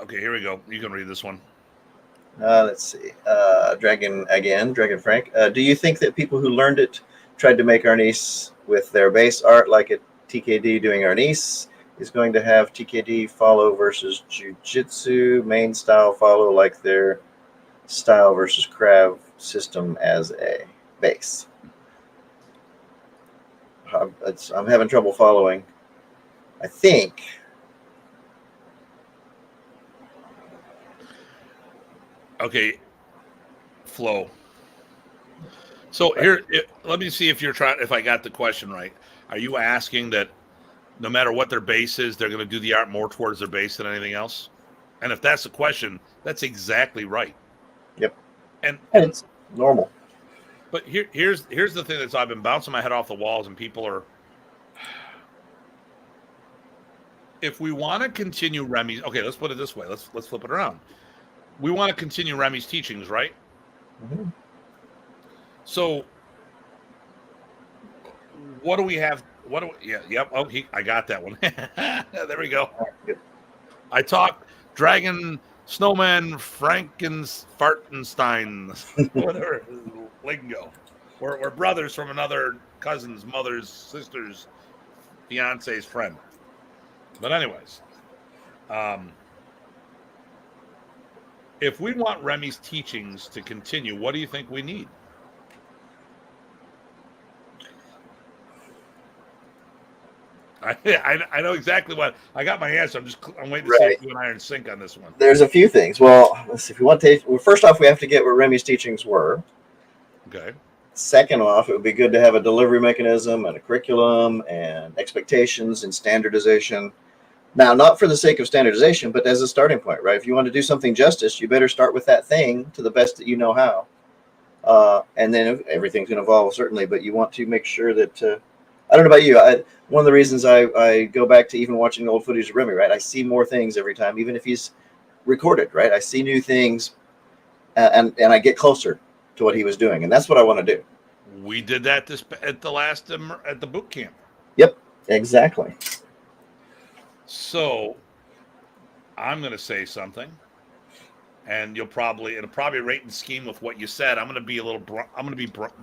Okay, here we go. You can read this one. Let's see. Dragon Frank. Do you think that people who learned it tried to make Arnis with their base art like a TKD doing Arnis is going to have TKD follow versus Jiu-Jitsu main style follow like their style versus Krav system as a base? I'm having trouble following. I think. Okay, flow. So here, let me see if I got the question right. Are you asking that no matter what their base is, they're going to do the art more towards their base than anything else? And if that's the question, that's exactly right. Yep. And it's normal. But here's the thing that's I've been bouncing my head off the walls, and people are. If we want to continue Remy's, okay, let's put it this way. Let's flip it around. We want to continue Remy's teachings, right? Mm-hmm. So, what do we have? Yep. Oh, I got that one. There we go. I talk Dragon, Snowman, Frankenfartenstein, whatever lingo. We're brothers from another cousin's, mother's, sister's, fiance's friend. But anyways, if we want Remy's teachings to continue, what do you think we need? I know exactly what I got my answer. I'm waiting to see if you and I are in sync on this one. There's a few things. Well, let's see. If we want to, first off, we have to get what Remy's teachings were. Okay. Second off, it would be good to have a delivery mechanism and a curriculum and expectations and standardization. Now, not for the sake of standardization, but as a starting point, right? If you want to do something justice, you better start with that thing to the best that you know how. And then everything's going to evolve, certainly, but you want to make sure that, I don't know about you, one of the reasons I go back to even watching old footage of Remy, right? I see more things every time, even if he's recorded, right? I see new things, and I get closer to what he was doing, and that's what I want to do. We did that at the boot camp. Yep, exactly. So I'm going to say something, and it'll probably rate and scheme with what you said. I'm going to be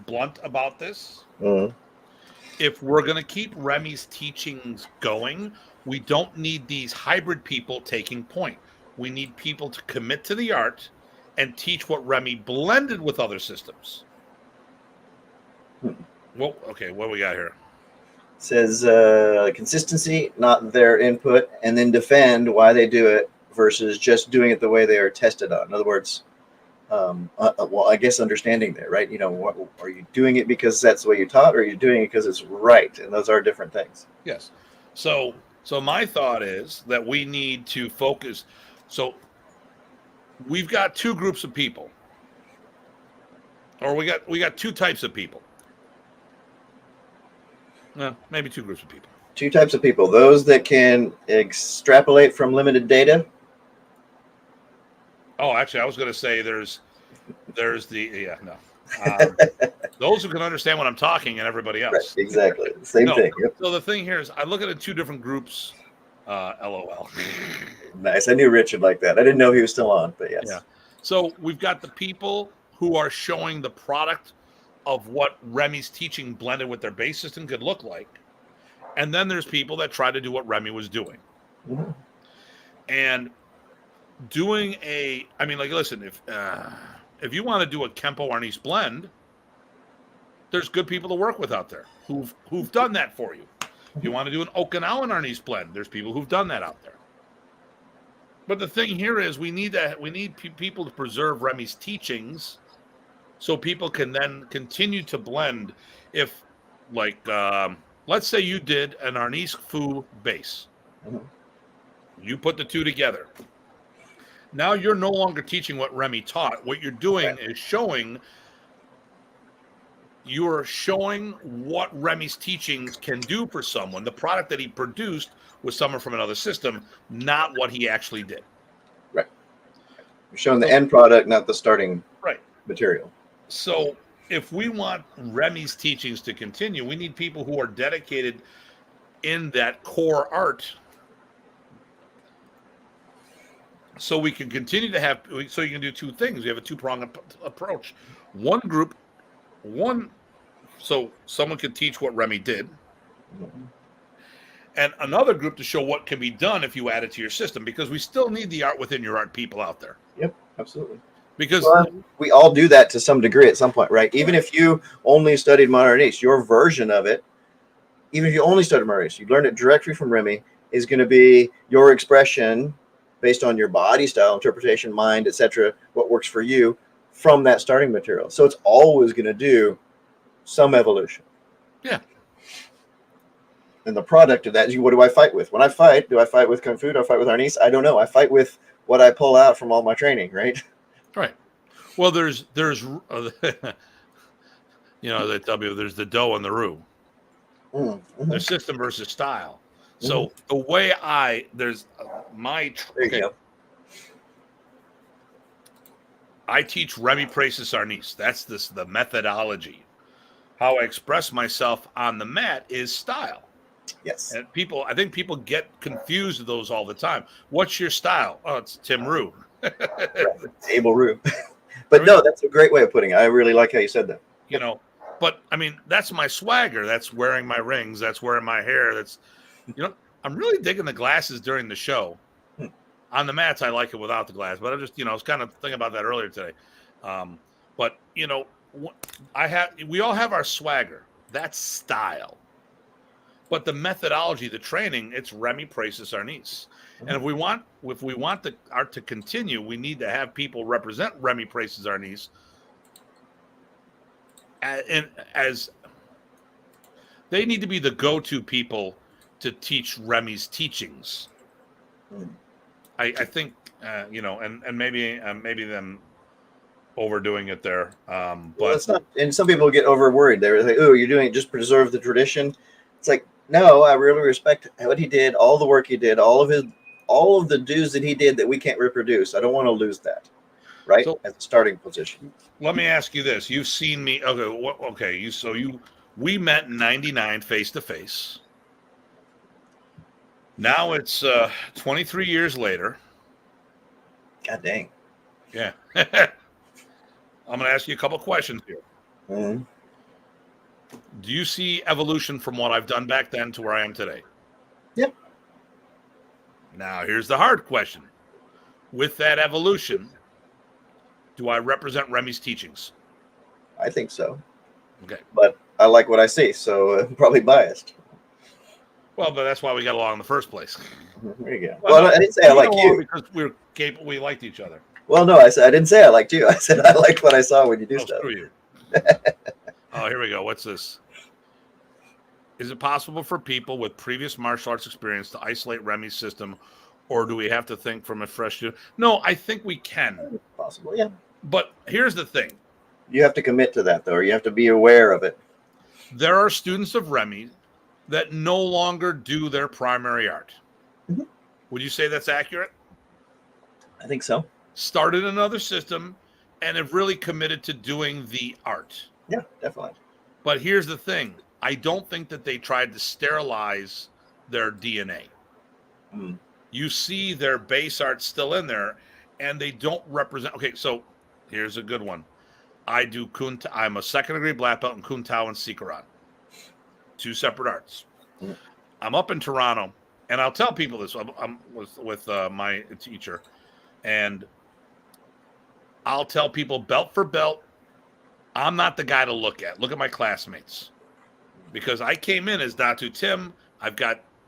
blunt about this. Mm-hmm. If we're going to keep Remy's teachings going, we don't need these hybrid people taking point. We need people to commit to the art and teach what Remy blended with other systems. Well, okay, what do we got here? It says consistency, not their input, and then defend why they do it versus just doing it the way they are tested on. In other words, well, I guess understanding there, right? What are you doing it because that's the way you taught, or are you doing it because it's right? And those are different things. Yes. So my thought is that we need to focus. So we've got two groups of people, or we got two types of people. No, maybe two groups of people. Two types of people: those that can extrapolate from limited data. Oh, actually, I was going to say there's those who can understand what I'm talking and everybody else. Right, exactly. Same thing. Yep. So the thing here is I look at it in two different groups. LOL. Nice. I knew Rich would like that. I didn't know he was still on, but yes. Yeah. So we've got the people who are showing the product of what Remy's teaching blended with their base system could look like. And then there's people that try to do what Remy was doing. Mm-hmm. And listen, if you want to do a Kempo Arnis blend, there's good people to work with out there who've done that for you. If you want to do an Okinawan Arnis blend, there's people who've done that out there. But the thing here is we need people to preserve Remy's teachings so people can then continue to blend. If, let's say you did an Arnis Fu base. Mm-hmm. You put the two together. Now you're no longer teaching what Remy taught. What you're doing is showing you're showing what Remy's teachings can do for someone. The product that he produced was someone from another system, not what he actually did. Right. You're showing the end product, not the starting material. So if we want Remy's teachings to continue, we need people who are dedicated in that core art, so we can continue to have, so you can do two things. We have a two-pronged approach. One group, so someone can teach what Remy did, and another group to show what can be done if you add it to your system, because we still need the art within your art people out there. Yep, absolutely. Because we all do that to some degree at some point, right? Even if you only studied Modernist, your version of it, even if you only studied Modernist, you learned it directly from Remy, is going to be your expression based on your body style, interpretation, mind, etc., what works for you from that starting material. So it's always going to do some evolution. Yeah. And the product of that is, what do I fight with? When I fight, do I fight with Kung Fu? Do I fight with Arnis? I don't know. I fight with what I pull out from all my training, right? Right. Well, there's you know, they tell me there's the dough and the roux. Mm-hmm. There's system versus style. So the way I teach Remy Praeses Arnis. That's the methodology. How I express myself on the mat is style. Yes. And I think people get confused with those all the time. What's your style? Oh, it's Tim Roux. Table roux. But no, that's a great way of putting it. I really like how you said that. You know, but I mean, that's my swagger. That's wearing my rings. That's wearing my hair. That's, you know, I'm really digging the glasses during the show. On the mats, I like it without the glass, but I just, you know, I was kind of thinking about that earlier today. But you know, we all have our swagger. That's style. But the methodology, the training, it's Remy Praeses Arnis. And if we want the art to continue, we need to have people represent Remy Praeses Arnis as they need to be the go-to people to teach Remy's teachings. I think you know, and maybe them overdoing it there. But well, it's not. And some people get over worried. They're like, "Oh, you're doing it just preserve the tradition." It's like, no, I really respect what he did, all the work he did, all of the dues that he did that we can't reproduce. I don't want to lose that, right? So, at the starting position. Let me ask you this: you've seen me. Okay. We met in '99 face to face. Now it's 23 years later. God dang. Yeah. I'm going to ask you a couple questions here. Mm-hmm. Do you see evolution from what I've done back then to where I am today? Yep. Now, here's the hard question. With that evolution, do I represent Remy's teachings? I think so. Okay. But I like what I see, so I'm probably biased. Well, but that's why we got along in the first place. There you go. Well, I didn't say I like you. Because we were capable, we liked each other. Well, no, I didn't say I liked you. I said I liked what I saw when you do stuff. Screw you. Oh, here we go. What's this? Is it possible for people with previous martial arts experience to isolate Remy's system, or do we have to think from a fresh view? No, I think we can. Possible, yeah. But here's the thing. You have to commit to that, though, or you have to be aware of it. There are students of Remy that no longer do their primary art. Mm-hmm. Would you say that's accurate? I think so. Started another system and have really committed to doing the art. Yeah, definitely. But here's the thing. I don't think that they tried to sterilize their DNA. Mm. You see their base art still in there, and they don't represent. Okay, so here's a good one. I'm a second degree black belt in Kun Tao and Sikaran. 2 separate arts. Mm. I'm up in Toronto, and I'll tell people this. I'm with my teacher, and I'll tell people belt for belt, I'm not the guy to look at. Look at my classmates. Because I came in as Datu Tim. I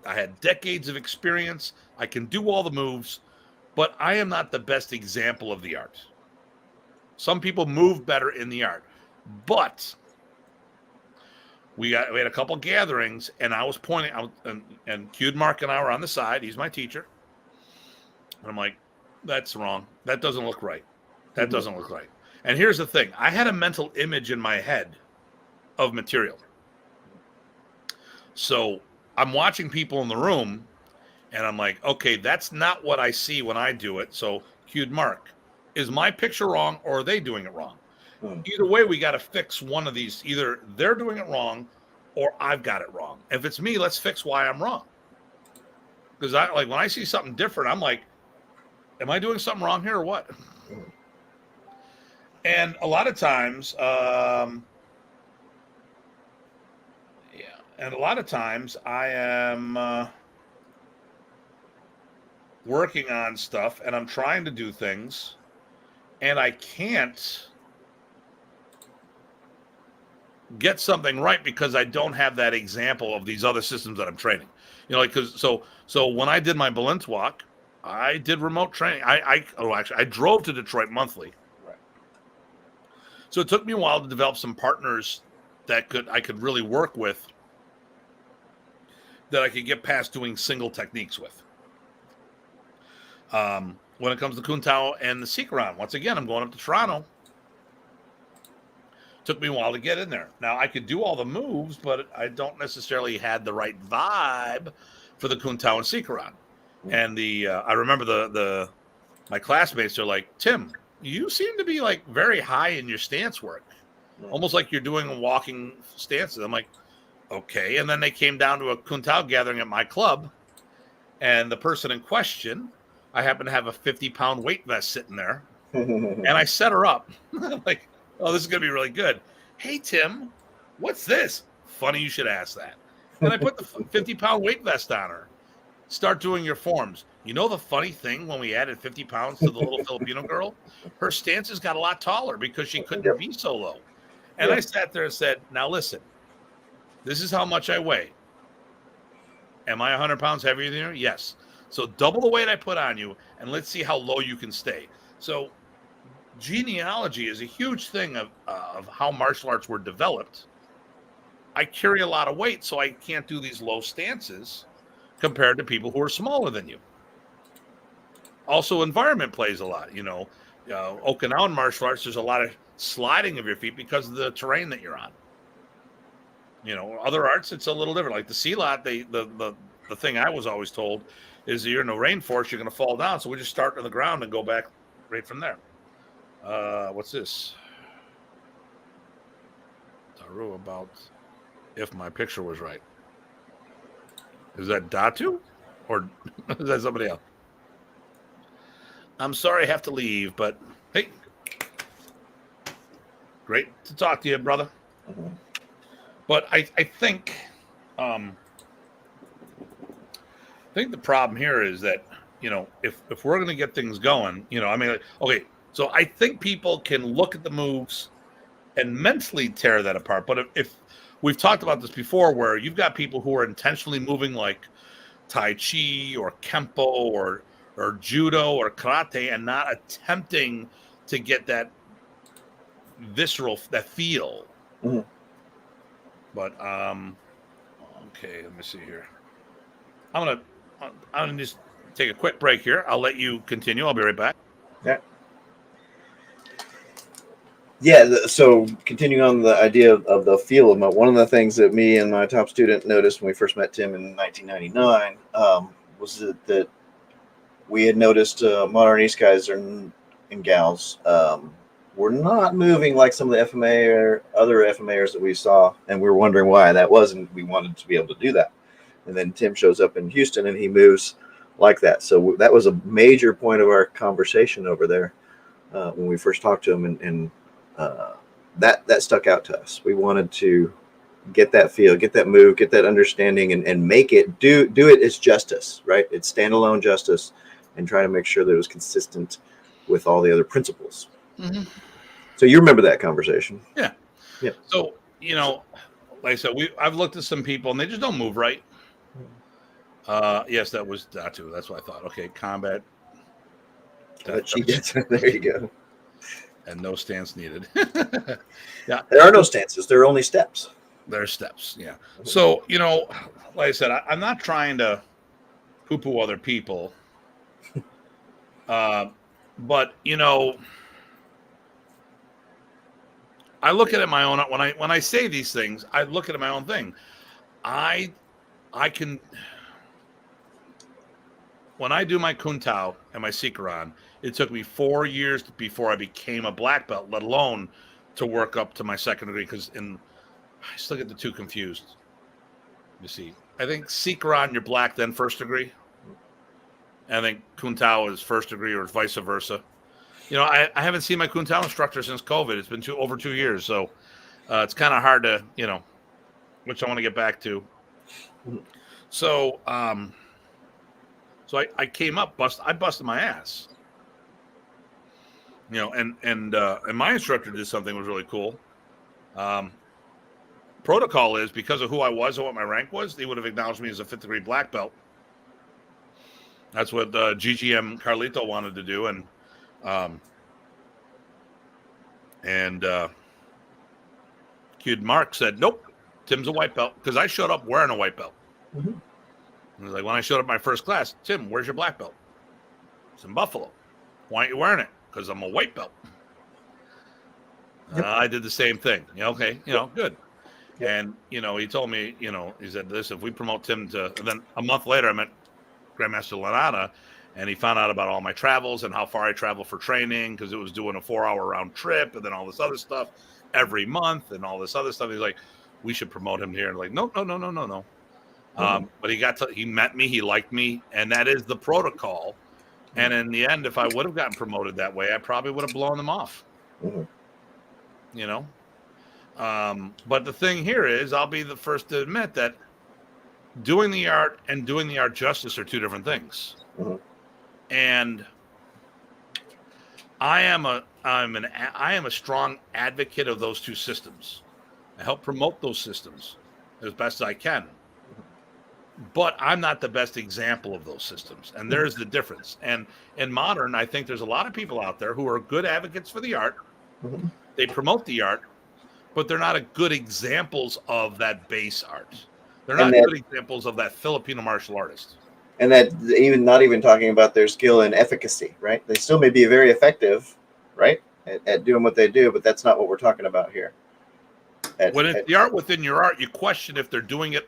had decades of experience. I can do all the moves, but I am not the best example of the art. Some people move better in the art. But we had a couple gatherings, and I was pointing out, and Mark and I were on the side. He's my teacher. And I'm like, that's wrong. That doesn't look right. That doesn't look right. And here's the thing. I had a mental image in my head of material. So I'm watching people in the room, and I'm like, okay, that's not what I see when I do it. So cued mark. Is my picture wrong, or are they doing it wrong? Either way, we got to fix one of these. Either they're doing it wrong, or I've got it wrong. If it's me, let's fix why I'm wrong. Because I like when I see something different, I'm like, am I doing something wrong here or what? And a lot of times, I am working on stuff and I'm trying to do things and I can't get something right because I don't have that example of these other systems that I'm training. You know, like because so when I did my Balint walk, I did remote training. I drove to Detroit monthly. Right. So it took me a while to develop some partners that I could really work with, that I could get past doing single techniques with. When it comes to Kuntao and the Sikran, once again, I'm going up to Toronto. Took me a while to get in there. Now I could do all the moves, but I don't necessarily had the right vibe for the Kuntao and Sikran. And I remember my classmates are like, Tim, you seem to be like very high in your stance work, almost like you're doing walking stances. I'm like, okay. And then they came down to a Kuntao gathering at my club, and the person in question, I happen to have a 50-pound weight vest sitting there, and I set her up. Like, oh, this is going to be really good. Hey, Tim, what's this? Funny you should ask that. And I put the 50-pound weight vest on her. Start doing your forms. You know the funny thing, when we added 50 pounds to the little Filipino girl, her stances got a lot taller because she couldn't be so low. And I sat there and said, now listen, this is how much I weigh. Am I 100 pounds heavier than you? Yes. So double the weight I put on you, and let's see how low you can stay. So genealogy is a huge thing of how martial arts were developed. I carry a lot of weight, so I can't do these low stances compared to people who are smaller than you. Also, environment plays a lot. You know, Okinawan martial arts, there's a lot of sliding of your feet because of the terrain that you're on. You know, other arts, it's a little different. Like the Silat, the thing I was always told is that you're in a rainforest, you're going to fall down. So we just start on the ground and go back right from there. What's this? Taru about if my picture was right. Is that Datu? Or is that somebody else? I'm sorry I have to leave, but hey, great to talk to you, brother. Mm-hmm. But I think the problem here is that, you know, if we're going to get things going, you know, I mean, okay, so I think people can look at the moves and mentally tear that apart. But if we've talked about this before, where you've got people who are intentionally moving like Tai Chi or Kempo or Judo or Karate and not attempting to get that visceral, that feel. Mm-hmm. But, okay, let me see here. I'm gonna just take a quick break here. I'll let you continue. I'll be right back. Yeah. Yeah, so continuing on the idea of the feel of one of the things that me and my top student noticed when we first met Tim in 1999 was that we had noticed Modernist guys and gals were not moving like some of the FMA or other FMAers that we saw, and we were wondering why that was, and we wanted to be able to do that. And then Tim shows up in Houston, and he moves like that. So that was a major point of our conversation over there when we first talked to him, and that stuck out to us. We wanted to get that feel, get that move, get that understanding, and make it do it as justice, right? It's standalone justice, and try to make sure that it was consistent with all the other principles. Mm-hmm. So you remember that conversation? Yeah. So, you know, like I said, I've looked at some people and they just don't move right. Yes, that was Datu. That's what I thought. Okay, combat. There you go. And no stance needed. Yeah. There are no stances. There are only steps. There's steps. Yeah. So, you know, like I said, I'm not trying to poo-poo other people. But, you know, I look at it my own when I say these things, I look at it my own thing. I can when I do my Kuntao and my Sikaran, it took me 4 years before I became a black belt, let alone to work up to my second degree. Because I still get the two confused. You see, I think Sikaran you're black then first degree. I think Kuntao is first degree or vice versa. I haven't seen my Kuntao instructor since COVID. It's been over 2 years, so it's kind of hard to which I want to get back to. So I came up, I busted my ass. And my instructor did something that was really cool. Protocol is because of who I was and what my rank was, they would have acknowledged me as a 5th degree black belt. That's what GGM Carlito wanted to do, and Kid Mark said, "Nope, Tim's a white belt," because I showed up wearing a white belt. Mm-hmm. He was like, when I showed up my first class, "Tim, where's your black belt?" It's in Buffalo. "Why aren't you wearing it?" "Because I'm a white belt." Yep. I did the same thing. Okay, good. Yep. And he told me, he said, "This if we promote Tim to," and then a month later I met Grandmaster Lanata, and he found out about all my travels and how far I travel for training, because it was doing a 4-hour round trip and then all this other stuff every month and all this other stuff. He's like, "We should promote him here." And like, no. Mm-hmm. But he met me, he liked me, and that is the protocol. Mm-hmm. And in the end, if I would have gotten promoted that way, I probably would have blown them off. Mm-hmm. But the thing here is, I'll be the first to admit that doing the art and doing the art justice are two different things. Mm-hmm. And I am a strong advocate of those two systems. I help promote those systems as best as I can. But I'm not the best example of those systems. And there's the difference. And in modern, I think there's a lot of people out there who are good advocates for the art. Mm-hmm. They promote the art, but they're not good examples of that base art. They're not good examples of that Filipino martial artist. And that not even talking about their skill and efficacy, right? They still may be very effective, right, at doing what they do, but that's not what we're talking about here. When it's the art within your art, you question if they're doing it.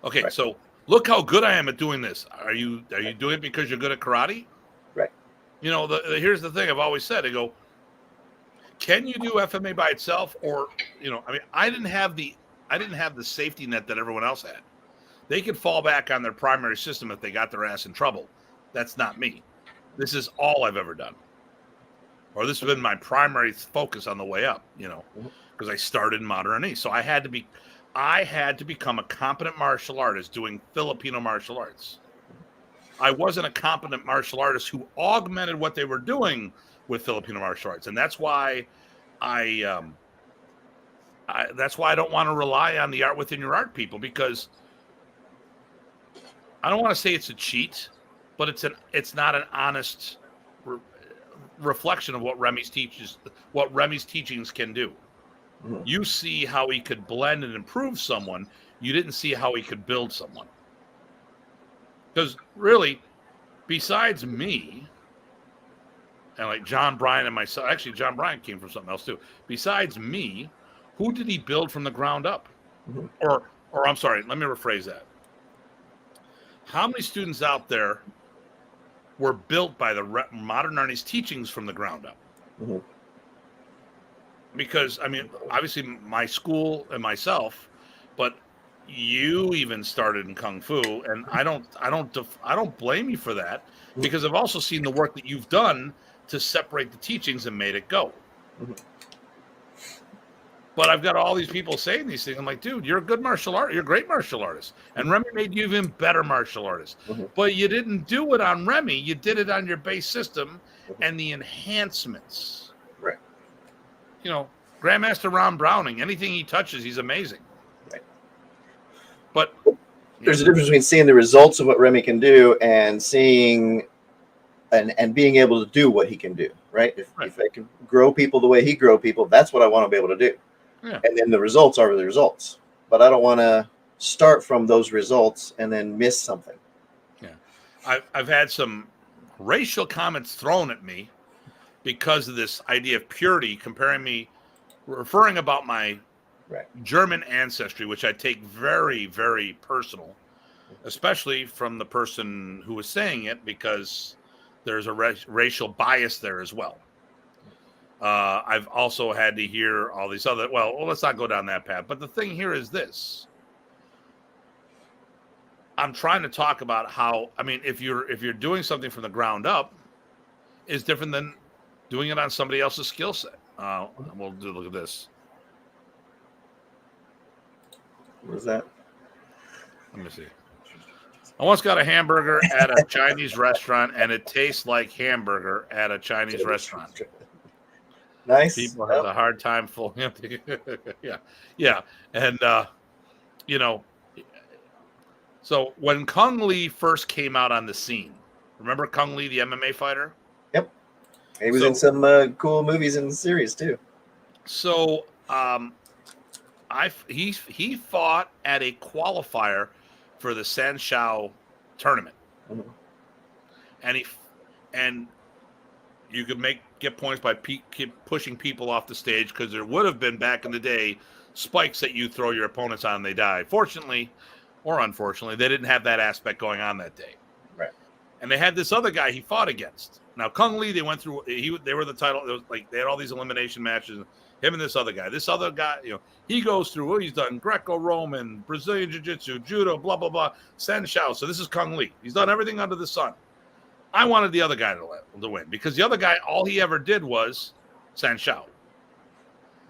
Okay, right. So look how good I am at doing this. Are you doing it because you're good at karate? Right. Here's the thing I've always said. I go, can you do FMA by itself? Or, I didn't have the safety net that everyone else had. They could fall back on their primary system if they got their ass in trouble. That's not me. This is all I've ever done. Or this has been my primary focus on the way up, because I started in Modernist. So I had to become a competent martial artist doing Filipino martial arts. I wasn't a competent martial artist who augmented what they were doing with Filipino martial arts. And that's why I don't want to rely on the art within your art people, because I don't want to say it's a cheat, but it's not an honest reflection of what Remy's teachings can do. Mm-hmm. You see how he could blend and improve someone. You didn't see how he could build someone. Because really, besides me, and like John Bryan and myself, actually John Bryan came from something else too. Besides me, who did he build from the ground up? Mm-hmm. Or I'm sorry, let me rephrase that. How many students out there were built by the modern Arnis teachings from the ground up? Mm-hmm. Because, obviously my school and myself, but you even started in Kung Fu, and I don't blame you for that, because I've also seen the work that you've done to separate the teachings and made it go. Mm-hmm. But I've got all these people saying these things. I'm like, dude, you're a good martial artist. You're a great martial artist. And Remy made you even better martial artist. Mm-hmm. But you didn't do it on Remy. You did it on your base system and the enhancements. Right. Grandmaster Ron Browning, anything he touches, he's amazing. Right. But there's a difference between seeing the results of what Remy can do and seeing and being able to do what he can do, right? If I can grow people the way he grew people, that's what I want to be able to do. Yeah. And then the results are the results. But I don't want to start from those results and then miss something. Yeah. I've had some racial comments thrown at me because of this idea of purity, comparing me referring about my Right. German ancestry, which I take very, very personal, especially from the person who was saying it, because there's a racial bias there as well. I've also had to hear all these other. Well, let's not go down that path. But the thing here is this: I'm trying to talk about how. I mean, if you're doing something from the ground up, is different than doing it on somebody else's skill set. We'll look at this. What is that? Let me see. I once got a hamburger at a Chinese restaurant, and it tastes like hamburger at a Chinese restaurant. Nice. People have a hard time fooling. Yeah, and so when Kung Lee first came out on the scene, remember Kung Lee, the MMA fighter? Yep. He was in some cool movies and series too. So, he fought at a qualifier for the Sanshao tournament, and you could get points by pushing people off the stage, because there would have been back in the day spikes that you throw your opponents on and they die. Fortunately or unfortunately, they didn't have that aspect going on that day. Right. And they had this other guy he fought against. Now Kung Lee, they went through. They were the title. It was like they had all these elimination matches. Him and this other guy. This other guy, he goes through. He's done Greco-Roman, Brazilian Jiu-Jitsu, Judo, blah blah blah, Sanshao. So this is Kung Lee. He's done everything under the sun. I wanted the other guy to win, because the other guy, all he ever did was Sanshao.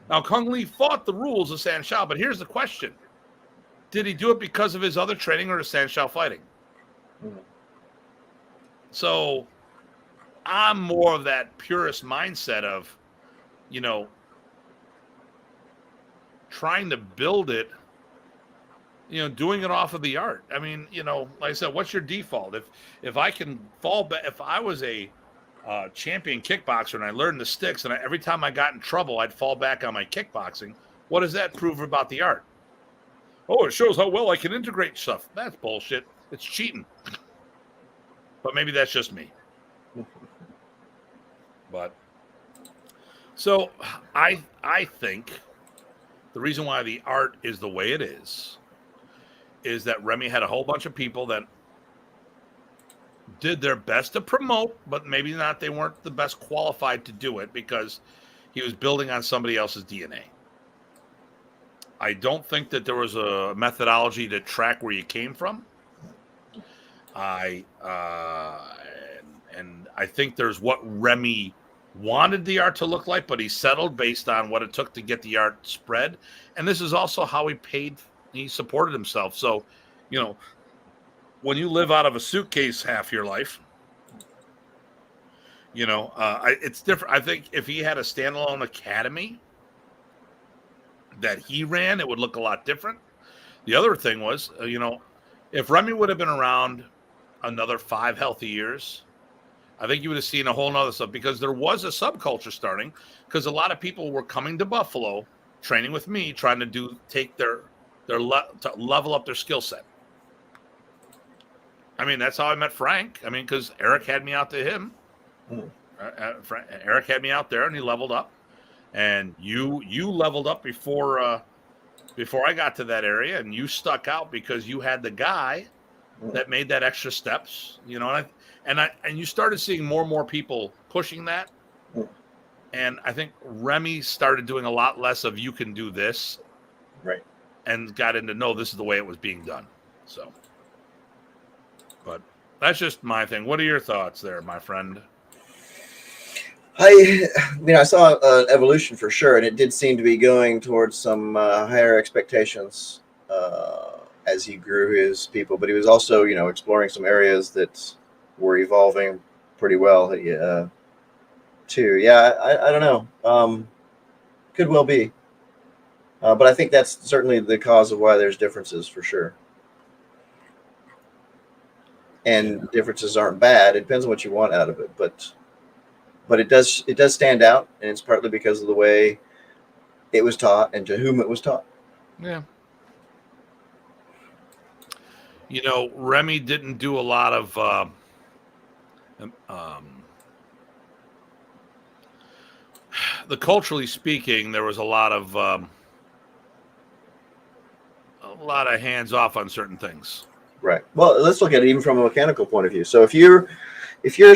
Now Kung Lee fought the rules of Sanshao, but here's the question: did he do it because of his other training or his Sanshao fighting? So I'm more of that purist mindset of, trying to build it, doing it off of the art. I mean, like I said, what's your default? If I can fall back, if I was a champion kickboxer and I learned the sticks, and every time I got in trouble, I'd fall back on my kickboxing, what does that prove about the art? Oh, it shows how well I can integrate stuff. That's bullshit. It's cheating. But maybe that's just me. But so I think the reason why the art is the way it is that Remy had a whole bunch of people that did their best to promote, but maybe not. They weren't the best qualified to do it, because he was building on somebody else's DNA. I don't think that there was a methodology to track where you came from. And I think there's what Remy wanted the art to look like, but he settled based on what it took to get the art spread. And this is also how he supported himself. So, when you live out of a suitcase half your life, it's different. I think if he had a standalone academy that he ran, it would look a lot different. The other thing was, if Remy would have been around another 5 healthy years, I think you would have seen a whole nother stuff, because there was a subculture starting, because a lot of people were coming to Buffalo, training with me, trying to to level up their skill set. I mean, that's how I met Frank. I mean, because Eric had me out to him. Eric had me out there, and he leveled up. And you leveled up before I got to that area, and you stuck out because you had the guy that made that extra steps, and you started seeing more and more people pushing that. And I think Remy started doing a lot less of you can do this, right? And got into no, this is the way it was being done. So, but that's just my thing. What are your thoughts there, my friend? I saw an evolution for sure, and it did seem to be going towards some higher expectations as he grew his people. But he was also, exploring some areas that were evolving pretty well, too. Yeah, I don't know. Could well be. But I think that's certainly the cause of why there's differences for sure. And differences aren't bad. It depends on what you want out of it, but it does stand out, and it's partly because of the way it was taught and to whom it was taught. Yeah. Remy didn't do a lot of culturally speaking, there was a lot of hands off on certain things. Right. Well, let's look at it even from a mechanical point of view. So if you're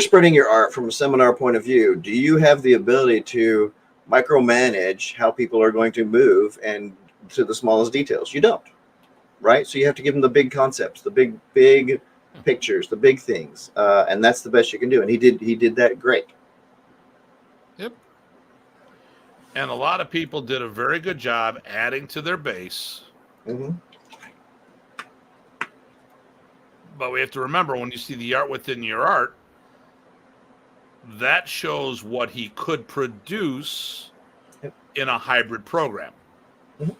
spreading your art from a seminar point of view, do you have the ability to micromanage how people are going to move and to the smallest details? You don't. Right. So you have to give them the big concepts, the big pictures, the big things, and that's the best you can do. And he did that great. Yep. And a lot of people did a very good job adding to their base. Mm-hmm. But we have to remember, when you see the art within your art, that shows what he could produce in a hybrid program. Mm-hmm.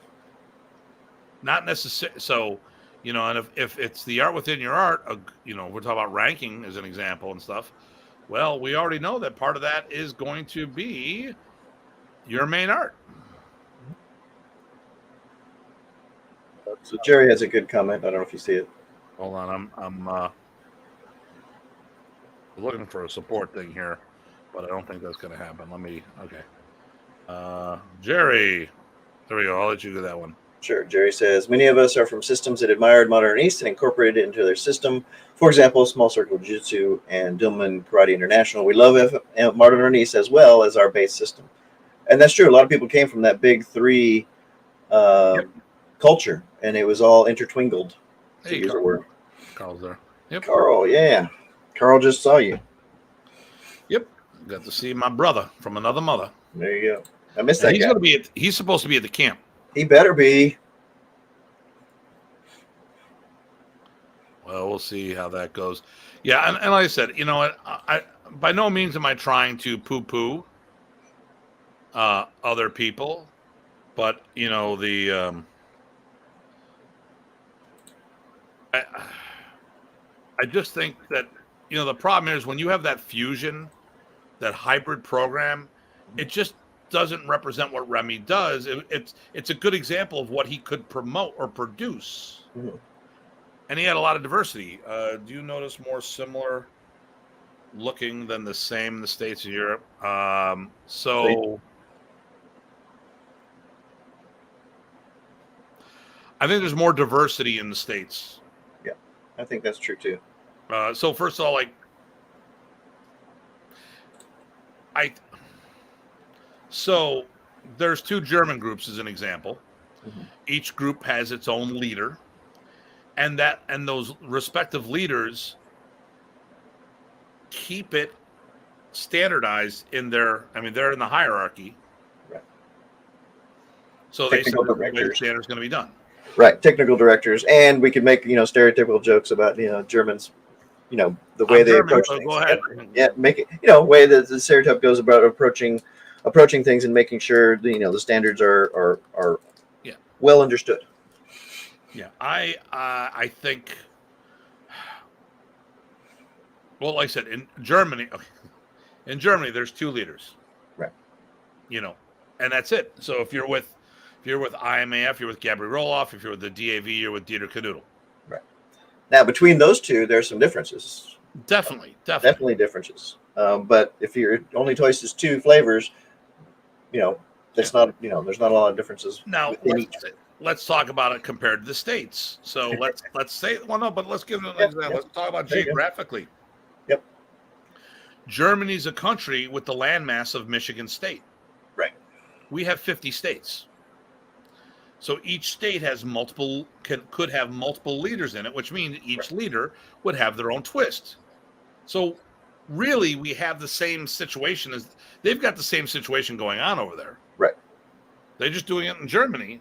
Not necessarily. So, and if it's the art within your art, we're talking about ranking as an example and stuff. Well, we already know that part of that is going to be your main art. So Jerry has a good comment. I don't know if you see it. Hold on, I'm looking for a support thing here, but I don't think that's going to happen. Jerry, there we go. I'll let you do that one. Sure. Jerry says, many of us are from systems that admired Modernist and incorporated it into their system. For example, Small Circle Jiu-Jitsu and Dillman Karate International. We love Modernist as well as our base system. And that's true. A lot of people came from that big three culture, and it was all intertwingled. Hey, use a word. Carl's there. Yep. Carl, yeah. Carl just saw you. Yep. Got to see my brother from another mother. There you go. I missed that guy. He's supposed to be at the camp. He better be. Well, we'll see how that goes. Yeah, and like I said, I by no means am I trying to poo-poo other people, but I just think that the problem is when you have that fusion, that hybrid program, it just doesn't represent what Remy does. It's a good example of what he could promote or produce. Mm-hmm. And he had a lot of diversity. Do you notice more similar looking than the same in the States and Europe? So I think there's more diversity in the States. Yeah, I think that's true too. So first of all, so there's two German groups as an example. Mm-hmm. Each group has its own leader, and those respective leaders keep it standardized in they're in the hierarchy. Right. So they say the way the standard's going to be done. Right, technical directors, and we could make stereotypical jokes about Germans, the way they approach things. Go ahead. Yeah, make it way that the stereotype goes about approaching things and making sure the standards are well understood. Yeah, I think. Well, like I said, in Germany, there's two leaders. Right. And that's it. So if you're with IMAF, you're with Gabri Roloff. If you're with the DAV, you're with Dieter Kanoodle. Right. Now, between those two, there's some differences. Definitely differences. But if your only choice is two flavors, that's not. There's not a lot of differences. Now, let's talk about it compared to the States. So let's say, well, no, but let's give them an example. Let's talk about geographically. Yep. Germany's a country with the landmass of Michigan State. Right. We have 50 states. So each state has could have multiple leaders in it, which means each leader would have their own twist. So really, we have the same situation they've got the same situation going on over there. Right. They're just doing it in Germany.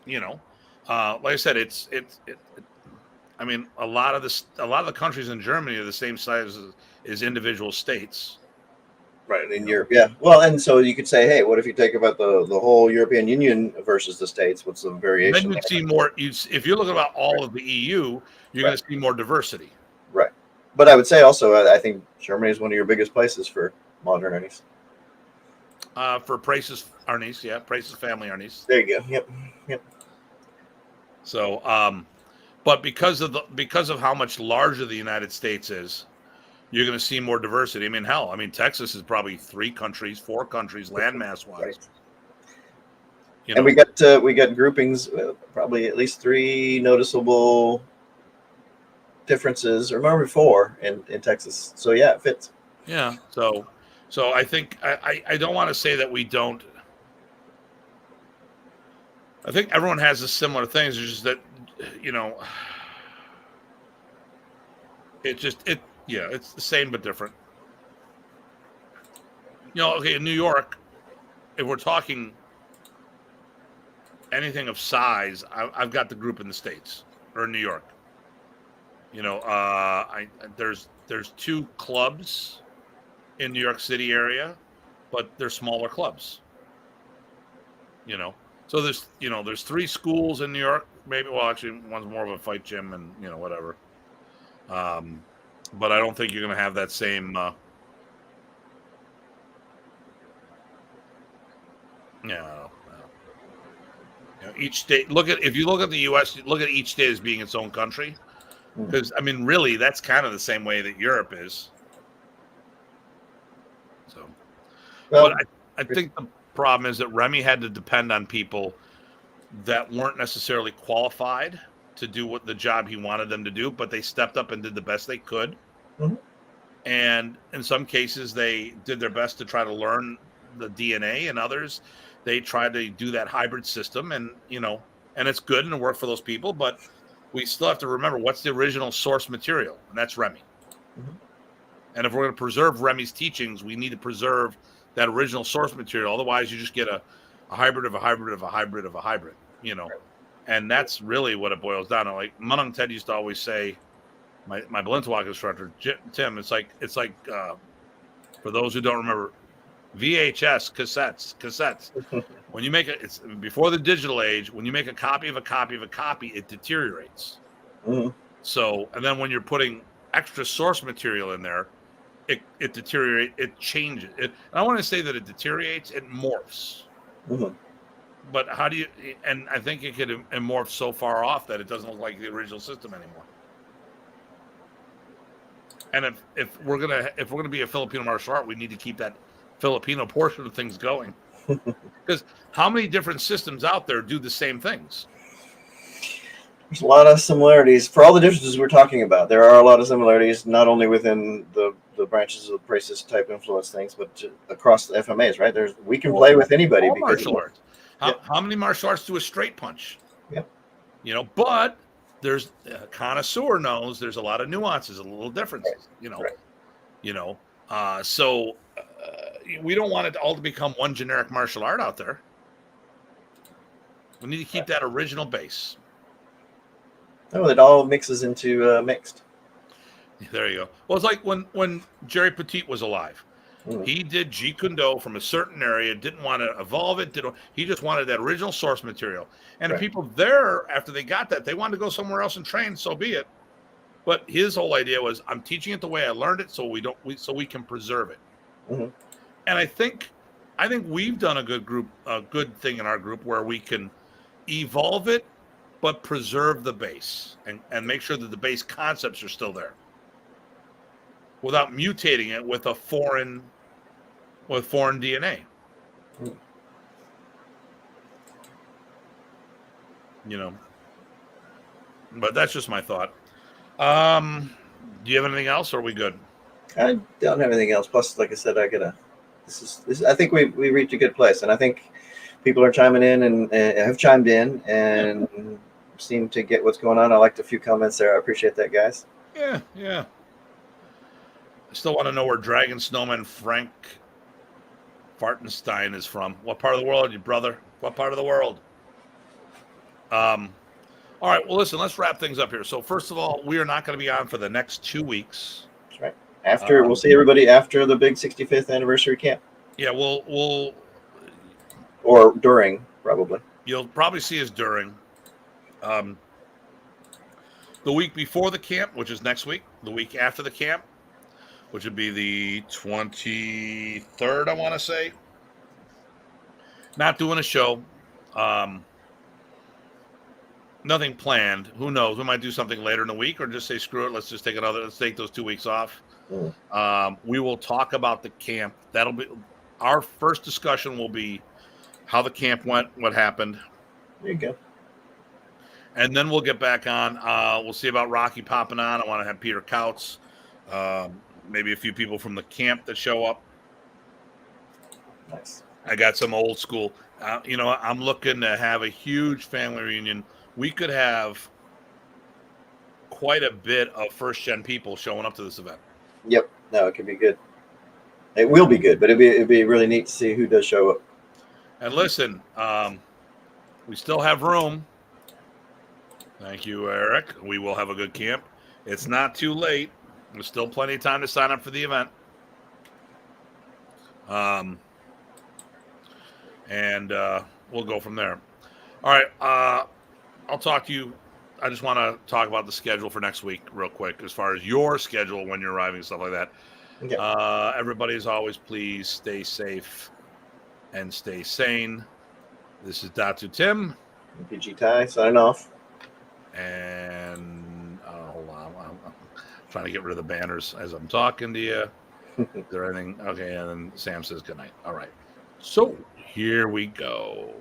Like I said, a lot of the countries in Germany are the same size as individual states. Right, in Europe, yeah. Well, and so you could say, hey, what if you take about the whole European Union versus the States? What's the variation? Then you'd see more. If you're looking about all of the EU, you're going to see more diversity. Right. But I would say also, I think Germany is one of your biggest places for modern Arnis. For Price's Arnis, yeah, Price's family Arnis. There you go. Yep. So, but because of how much larger the United States is, you're going to see more diversity. I mean, hell, Texas is probably 3 countries, 4 countries, landmass wise. Right. You And know, we got groupings, probably at least 3 noticeable differences, or maybe 4 in Texas. So yeah, it fits. yeah. So I think I don't want to say that we don't. I think everyone has a similar things. It's just that, it's the same but different. Okay, in New York, if we're talking anything of size, I've got the group in the States or in New York. There's 2 clubs in New York City area, but they're smaller clubs. So there's 3 schools in New York, maybe. Well, actually, one's more of a fight gym and whatever. But I don't think you're going to have that same. Each state. If you look at the U.S., look at each state as being its own country, because really, that's kind of the same way that Europe is. So, well, but I think the problem is that Remy had to depend on people that weren't necessarily qualified to do what the job he wanted them to do, but they stepped up and did the best they could. Mm-hmm. And in some cases, they did their best to try to learn the DNA, and others, they tried to do that hybrid system, and it's good and it worked for those people. But we still have to remember what's the original source material, and that's Remy. Mm-hmm. And if we're going to preserve Remy's teachings, we need to preserve that original source material. Otherwise, you just get a hybrid of a hybrid of a hybrid of a hybrid. And that's really what it boils down to. Like Punong Ted used to always say, my Balintawak instructor Tim, it's like for those who don't remember, VHS cassettes. When you make it's before the digital age. When you make a copy of a copy of a copy, it deteriorates. Mm-hmm. So, and then when you're putting extra source material in there, it deteriorates. It changes. And I want to say that it deteriorates. It morphs. Mm-hmm. But how do you? And I think it could morph so far off that it doesn't look like the original system anymore. And if we're gonna be a Filipino martial art, we need to keep that Filipino portion of things going. Because how many different systems out there do the same things? There's a lot of similarities. For all the differences we're talking about, there are a lot of similarities, not only within the branches of the racist type influence things, but across the FMAs, right? We can play with anybody. All martial arts. How many martial arts do a straight punch? Yep. But there's a connoisseur knows there's a lot of nuances, a little differences. Right. So we don't want it all to become one generic martial art out there. We need to keep that original base. Oh, it all mixes into mixed. There you go. Well, it's like when Jerry Petit was alive. He did Jeet Kune Do from a certain area, didn't want to evolve it. He just wanted that original source material. And if people there, after they got that, they wanted to go somewhere else and train, so be it. But his whole idea was, I'm teaching it the way I learned it, so we can preserve it. Mm-hmm. And I think we've done a good thing in our group where we can evolve it, but preserve the base and make sure that the base concepts are still there, without mutating it with foreign DNA. But that's just my thought. Do you have anything else, or are we good? I don't have anything else. Plus, like I said, I think we reached a good place, and I think people are chiming in and have chimed in and seem to get what's going on. I liked a few comments there. I appreciate that, guys. Yeah. I still want to know where Dragon Snowman Frank Fartenstein is from. What part of the world, you brother? What part of the world? All right, well, listen, let's wrap things up here. So first of all, we are not going to be on for the next 2 weeks. That's right. We'll see everybody after the big 65th anniversary camp. Yeah, we'll or during, probably. You'll probably see us during. The week before the camp, which is next week, the week after the camp, which would be the 23rd, I want to say. Not doing a show. Nothing planned. Who knows? We might do something later in the week, or just say screw it. Let's take those 2 weeks off. Mm. We will talk about the camp. That'll be our first discussion. Will be how the camp went, what happened, There you go. and then we'll get back on. We'll see about Rocky popping on. I want to have Peter Couts, maybe a few people from the camp that show up. Nice. I got some old school. I'm looking to have a huge family reunion. We could have quite a bit of first gen people showing up to this event. Yep. No, it could be good. It will be good, but it'd be really neat to see who does show up. And listen, we still have room. Thank you, Eric. We will have a good camp. It's not too late. There's still plenty of time to sign up for the event. And we'll go from there. All right. I'll talk to you. I just want to talk about the schedule for next week real quick, as far as your schedule when you're arriving and stuff like that. Okay. Everybody, as always, please stay safe and stay sane. This is Datu Tim. PG Ty signing off. And hold on. I'm trying to get rid of the banners as I'm talking to you. Is there anything? Okay, and then Sam says goodnight. All right. So here we go.